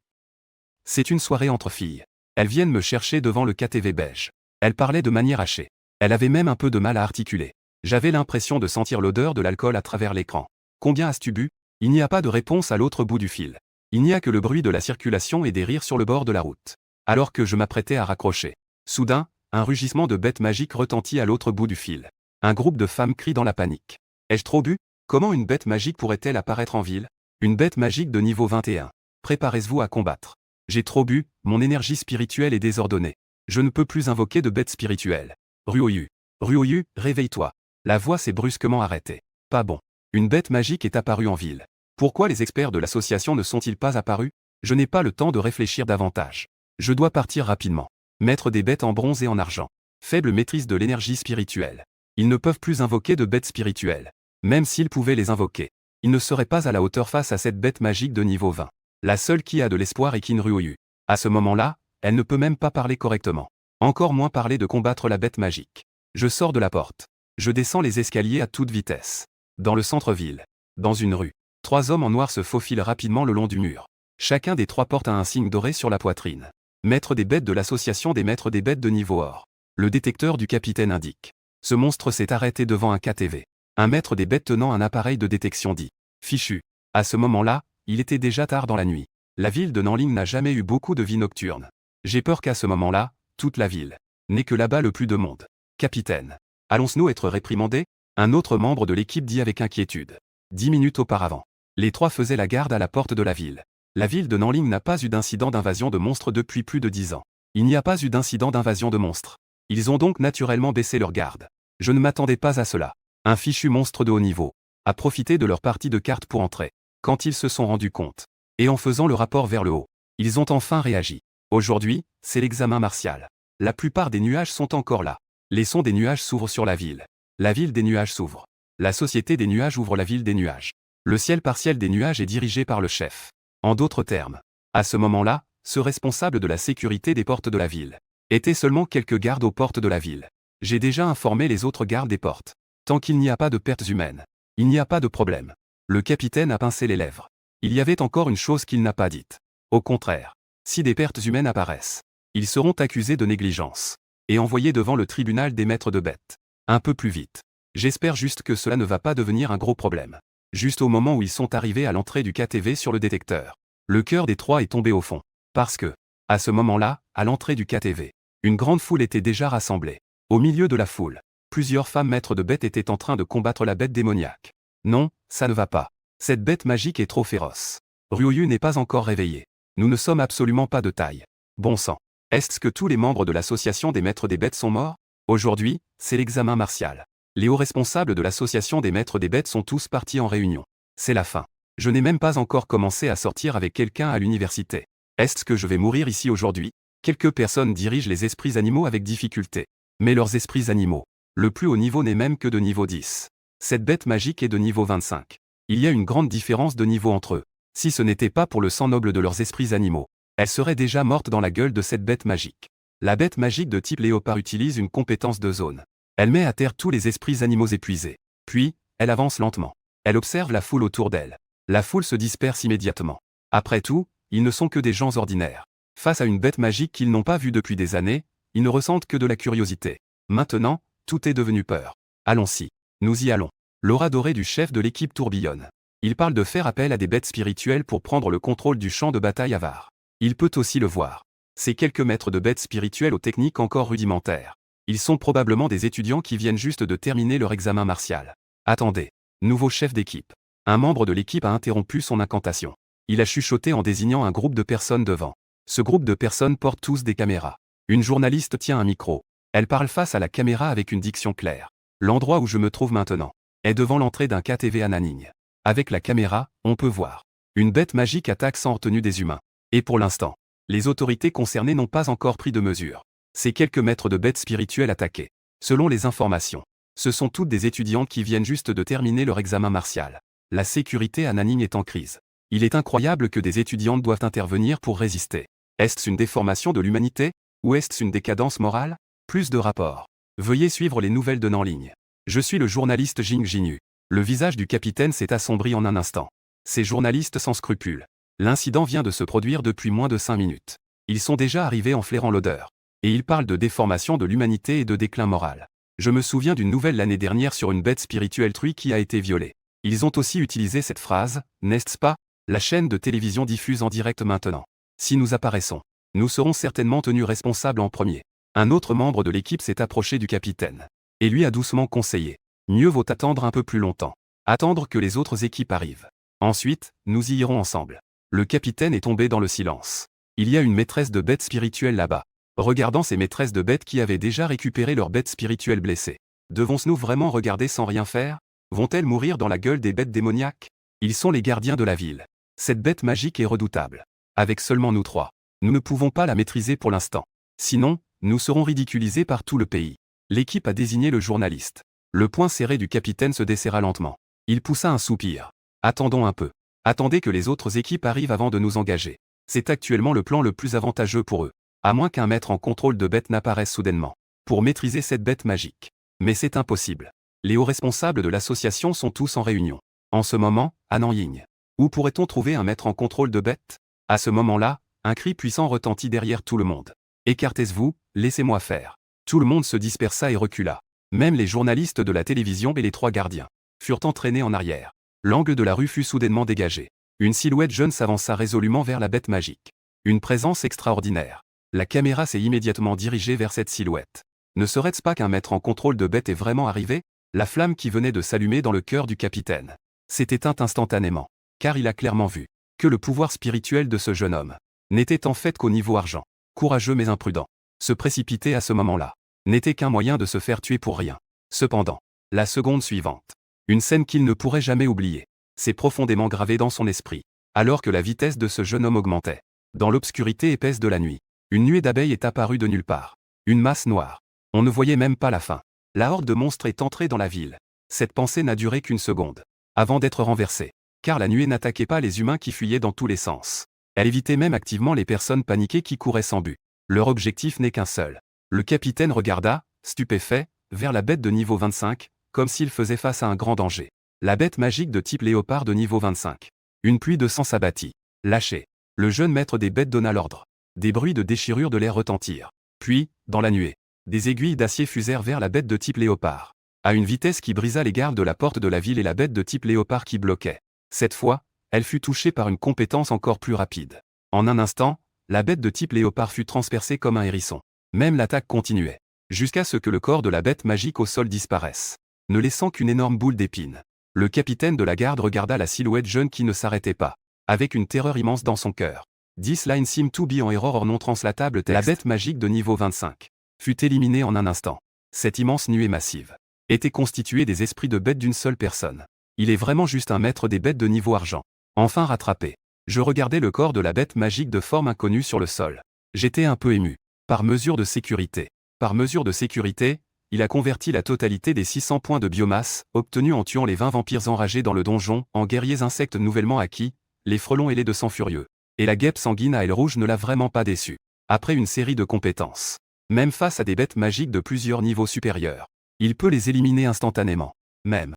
C'est une soirée entre filles. Elles viennent me chercher devant le KTV beige. Elles parlaient de manière hachée. Elle avait même un peu de mal à articuler. J'avais l'impression de sentir l'odeur de l'alcool à travers l'écran. Combien as-tu bu? Il n'y a pas de réponse à l'autre bout du fil. Il n'y a que le bruit de la circulation et des rires sur le bord de la route. Alors que je m'apprêtais à raccrocher. Soudain, un rugissement de bête magique retentit à l'autre bout du fil. Un groupe de femmes crie dans la panique. Ai-je trop bu? Comment une bête magique pourrait-elle apparaître en ville? Une bête magique de niveau 21. Préparez-vous à combattre. J'ai trop bu, mon énergie spirituelle est désordonnée. Je ne peux plus invoquer de bête spirituelle. Ryoyu. Ryoyu, réveille-toi. La voix s'est brusquement arrêtée. Pas bon. Une bête magique est apparue en ville. Pourquoi les experts de l'association ne sont-ils pas apparus? Je n'ai pas le temps de réfléchir davantage. Je dois partir rapidement. Mettre des bêtes en bronze et en argent. Faible maîtrise de l'énergie spirituelle. Ils ne peuvent plus invoquer de bêtes spirituelles. Même s'ils pouvaient les invoquer, ils ne seraient pas à la hauteur face à cette bête magique de niveau 20. La seule qui a de l'espoir est Kinryu. À ce moment-là, elle ne peut même pas parler correctement. Encore moins parler de combattre la bête magique. Je sors de la porte. Je descends les escaliers à toute vitesse. Dans le centre-ville. Dans une rue. 3 hommes en noir se faufilent rapidement le long du mur. Chacun des 3 porte un signe doré sur la poitrine. Maître des bêtes de l'association des maîtres des bêtes de niveau or. Le détecteur du capitaine indique. Ce monstre s'est arrêté devant un KTV. Un maître des bêtes tenant un appareil de détection dit. Fichu. À ce moment-là, il était déjà tard dans la nuit. La ville de Nanling n'a jamais eu beaucoup de vie nocturne. J'ai peur qu'à ce moment-là, toute la ville n'ait que là-bas le plus de monde. Capitaine. Allons-nous être réprimandés? Un autre membre de l'équipe dit avec inquiétude. 10 minutes auparavant. Les 3 faisaient la garde à la porte de la ville. La ville de Nanling n'a pas eu d'incident d'invasion de monstres depuis plus de 10 ans. Il n'y a pas eu d'incident d'invasion de monstres. Ils ont donc naturellement baissé leur garde. Je ne m'attendais pas à cela. Un fichu monstre de haut niveau a profité de leur partie de cartes pour entrer. Quand ils se sont rendus compte, et en faisant le rapport vers le haut, ils ont enfin réagi. Aujourd'hui, c'est l'examen martial. La plupart des nuages sont encore là. Les sons des nuages s'ouvrent sur la ville. La ville des nuages s'ouvre. La société des nuages ouvre la ville des nuages. Le ciel partiel des nuages est dirigé par le chef. En d'autres termes, à ce moment-là, ce responsable de la sécurité des portes de la ville était seulement quelques gardes aux portes de la ville. J'ai déjà informé les autres gardes des portes. Tant qu'il n'y a pas de pertes humaines, il n'y a pas de problème. Le capitaine a pincé les lèvres. Il y avait encore une chose qu'il n'a pas dite. Au contraire, si des pertes humaines apparaissent, ils seront accusés de négligence et envoyés devant le tribunal des maîtres de bêtes. Un peu plus vite. J'espère juste que cela ne va pas devenir un gros problème. Juste au moment où ils sont arrivés à l'entrée du KTV sur le détecteur. Le cœur des trois est tombé au fond. Parce que, à ce moment-là, à l'entrée du KTV, une grande foule était déjà rassemblée. Au milieu de la foule, plusieurs femmes maîtres de bêtes étaient en train de combattre la bête démoniaque. Non, ça ne va pas. Cette bête magique est trop féroce. Ryuyu n'est pas encore réveillé. Nous ne sommes absolument pas de taille. Bon sang. Est-ce que tous les membres de l'association des maîtres des bêtes sont morts? Aujourd'hui, c'est l'examen martial. Les hauts responsables de l'association des maîtres des bêtes sont tous partis en réunion. C'est la fin. Je n'ai même pas encore commencé à sortir avec quelqu'un à l'université. Est-ce que je vais mourir ici aujourd'hui? Quelques personnes dirigent les esprits animaux avec difficulté. Mais leurs esprits animaux, le plus haut niveau n'est même que de niveau 10. Cette bête magique est de niveau 25. Il y a une grande différence de niveau entre eux. Si ce n'était pas pour le sang noble de leurs esprits animaux, elle serait déjà morte dans la gueule de cette bête magique. La bête magique de type léopard utilise une compétence de zone. Elle met à terre tous les esprits animaux épuisés. Puis, elle avance lentement. Elle observe la foule autour d'elle. La foule se disperse immédiatement. Après tout, ils ne sont que des gens ordinaires. Face à une bête magique qu'ils n'ont pas vue depuis des années, ils ne ressentent que de la curiosité. Maintenant, tout est devenu peur. Allons-y. Nous y allons. L'aura dorée du chef de l'équipe tourbillonne. Il parle de faire appel à des bêtes spirituelles pour prendre le contrôle du champ de bataille avare. Il peut aussi le voir. Ces quelques maîtres de bêtes spirituelles aux techniques encore rudimentaires. Ils sont probablement des étudiants qui viennent juste de terminer leur examen martial. Attendez. Nouveau chef d'équipe. Un membre de l'équipe a interrompu son incantation. Il a chuchoté en désignant un groupe de personnes devant. Ce groupe de personnes porte tous des caméras. Une journaliste tient un micro. Elle parle face à la caméra avec une diction claire. L'endroit où je me trouve maintenant est devant l'entrée d'un KTV à Nanning. Avec la caméra, on peut voir. Une bête magique attaque sans retenue des humains. Et pour l'instant, les autorités concernées n'ont pas encore pris de mesures. Ces quelques maîtres de bêtes spirituelles attaqués. Selon les informations, ce sont toutes des étudiantes qui viennent juste de terminer leur examen martial. La sécurité à Nanning est en crise. Il est incroyable que des étudiantes doivent intervenir pour résister. Est-ce une déformation de l'humanité? Ou est-ce une décadence morale? Plus de rapports. Veuillez suivre les nouvelles de Nanling. Je suis le journaliste Jing Jinyu. Le visage du capitaine s'est assombri en un instant. Ces journalistes sans scrupules. L'incident vient de se produire depuis moins de 5 minutes. Ils sont déjà arrivés en flairant l'odeur. Et ils parlent de déformation de l'humanité et de déclin moral. Je me souviens d'une nouvelle l'année dernière sur une bête spirituelle truie qui a été violée. Ils ont aussi utilisé cette phrase, n'est-ce pas? La chaîne de télévision diffuse en direct maintenant. Si nous apparaissons, nous serons certainement tenus responsables en premier. Un autre membre de l'équipe s'est approché du capitaine. Et lui a doucement conseillé. Mieux vaut attendre un peu plus longtemps. Attendre que les autres équipes arrivent. Ensuite, nous y irons ensemble. Le capitaine est tombé dans le silence. Il y a une maîtresse de bêtes spirituelles là-bas. Regardant ces maîtresses de bêtes qui avaient déjà récupéré leurs bêtes spirituelles blessées. Devons-nous vraiment regarder sans rien faire? Vont-elles mourir dans la gueule des bêtes démoniaques? Ils sont les gardiens de la ville. Cette bête magique est redoutable. Avec seulement nous trois, nous ne pouvons pas la maîtriser pour l'instant. Sinon, nous serons ridiculisés par tout le pays. L'équipe a désigné le journaliste. Le poing serré du capitaine se desserra lentement. Il poussa un soupir. Attendons un peu. Attendez que les autres équipes arrivent avant de nous engager. C'est actuellement le plan le plus avantageux pour eux. À moins qu'un maître en contrôle de bête n'apparaisse soudainement. Pour maîtriser cette bête magique. Mais c'est impossible. Les hauts responsables de l'association sont tous en réunion. En ce moment, à Nanling. Où pourrait-on trouver un maître en contrôle de bête? À ce moment-là, un cri puissant retentit derrière tout le monde. Écartez-vous, laissez-moi faire. Tout le monde se dispersa et recula. Même les journalistes de la télévision et les trois gardiens furent entraînés en arrière. L'angle de la rue fut soudainement dégagé. Une silhouette jeune s'avança résolument vers la bête magique. Une présence extraordinaire. La caméra s'est immédiatement dirigée vers cette silhouette. Ne serait-ce pas qu'un maître en contrôle de bête est vraiment arrivé? La flamme qui venait de s'allumer dans le cœur du capitaine s'est éteinte instantanément. Car il a clairement vu que le pouvoir spirituel de ce jeune homme n'était en fait qu'au niveau argent. Courageux mais imprudent. Se précipiter à ce moment-là n'était qu'un moyen de se faire tuer pour rien. Cependant, la seconde suivante, une scène qu'il ne pourrait jamais oublier, s'est profondément gravée dans son esprit. Alors que la vitesse de ce jeune homme augmentait, dans l'obscurité épaisse de la nuit, une nuée d'abeilles est apparue de nulle part. Une masse noire. On ne voyait même pas la fin. La horde de monstres est entrée dans la ville. Cette pensée n'a duré qu'une seconde. Avant d'être renversée. Car la nuée n'attaquait pas les humains qui fuyaient dans tous les sens. Elle évitait même activement les personnes paniquées qui couraient sans but. Leur objectif n'est qu'un seul. Le capitaine regarda, stupéfait, vers la bête de niveau 25, comme s'il faisait face à un grand danger. La bête magique de type léopard de niveau 25. Une pluie de sang s'abattit. Lâché. Le jeune maître des bêtes donna l'ordre. Des bruits de déchirure de l'air retentirent. Puis, dans la nuée, des aiguilles d'acier fusèrent vers la bête de type léopard. à une vitesse qui brisa les gardes de la porte de la ville et la bête de type léopard qui bloquait. Cette fois, elle fut touchée par une compétence encore plus rapide. En un instant, la bête de type léopard fut transpercée comme un hérisson. Même l'attaque continuait, jusqu'à ce que le corps de la bête magique au sol disparaisse, ne laissant qu'une énorme boule d'épines. Le capitaine de la garde regarda la silhouette jeune qui ne s'arrêtait pas, avec une terreur immense dans son cœur. This line seemed to be en error or non translatable texte. La bête magique de niveau 25 fut éliminée en un instant. Cette immense nuée massive était constituée des esprits de bêtes d'une seule personne. Il est vraiment juste un maître des bêtes de niveau argent. Enfin rattrapé. Je regardais le corps de la bête magique de forme inconnue sur le sol. J'étais un peu ému. Par mesure de sécurité. Par mesure de sécurité, il a converti la totalité des 600 points de biomasse, obtenus en tuant les 20 vampires enragés dans le donjon, en guerriers insectes nouvellement acquis, les frelons ailés de sang furieux. Et la guêpe sanguine à ailes rouges ne l'a vraiment pas déçu. Après une série de compétences. Même face à des bêtes magiques de plusieurs niveaux supérieurs. Il peut les éliminer instantanément. Même.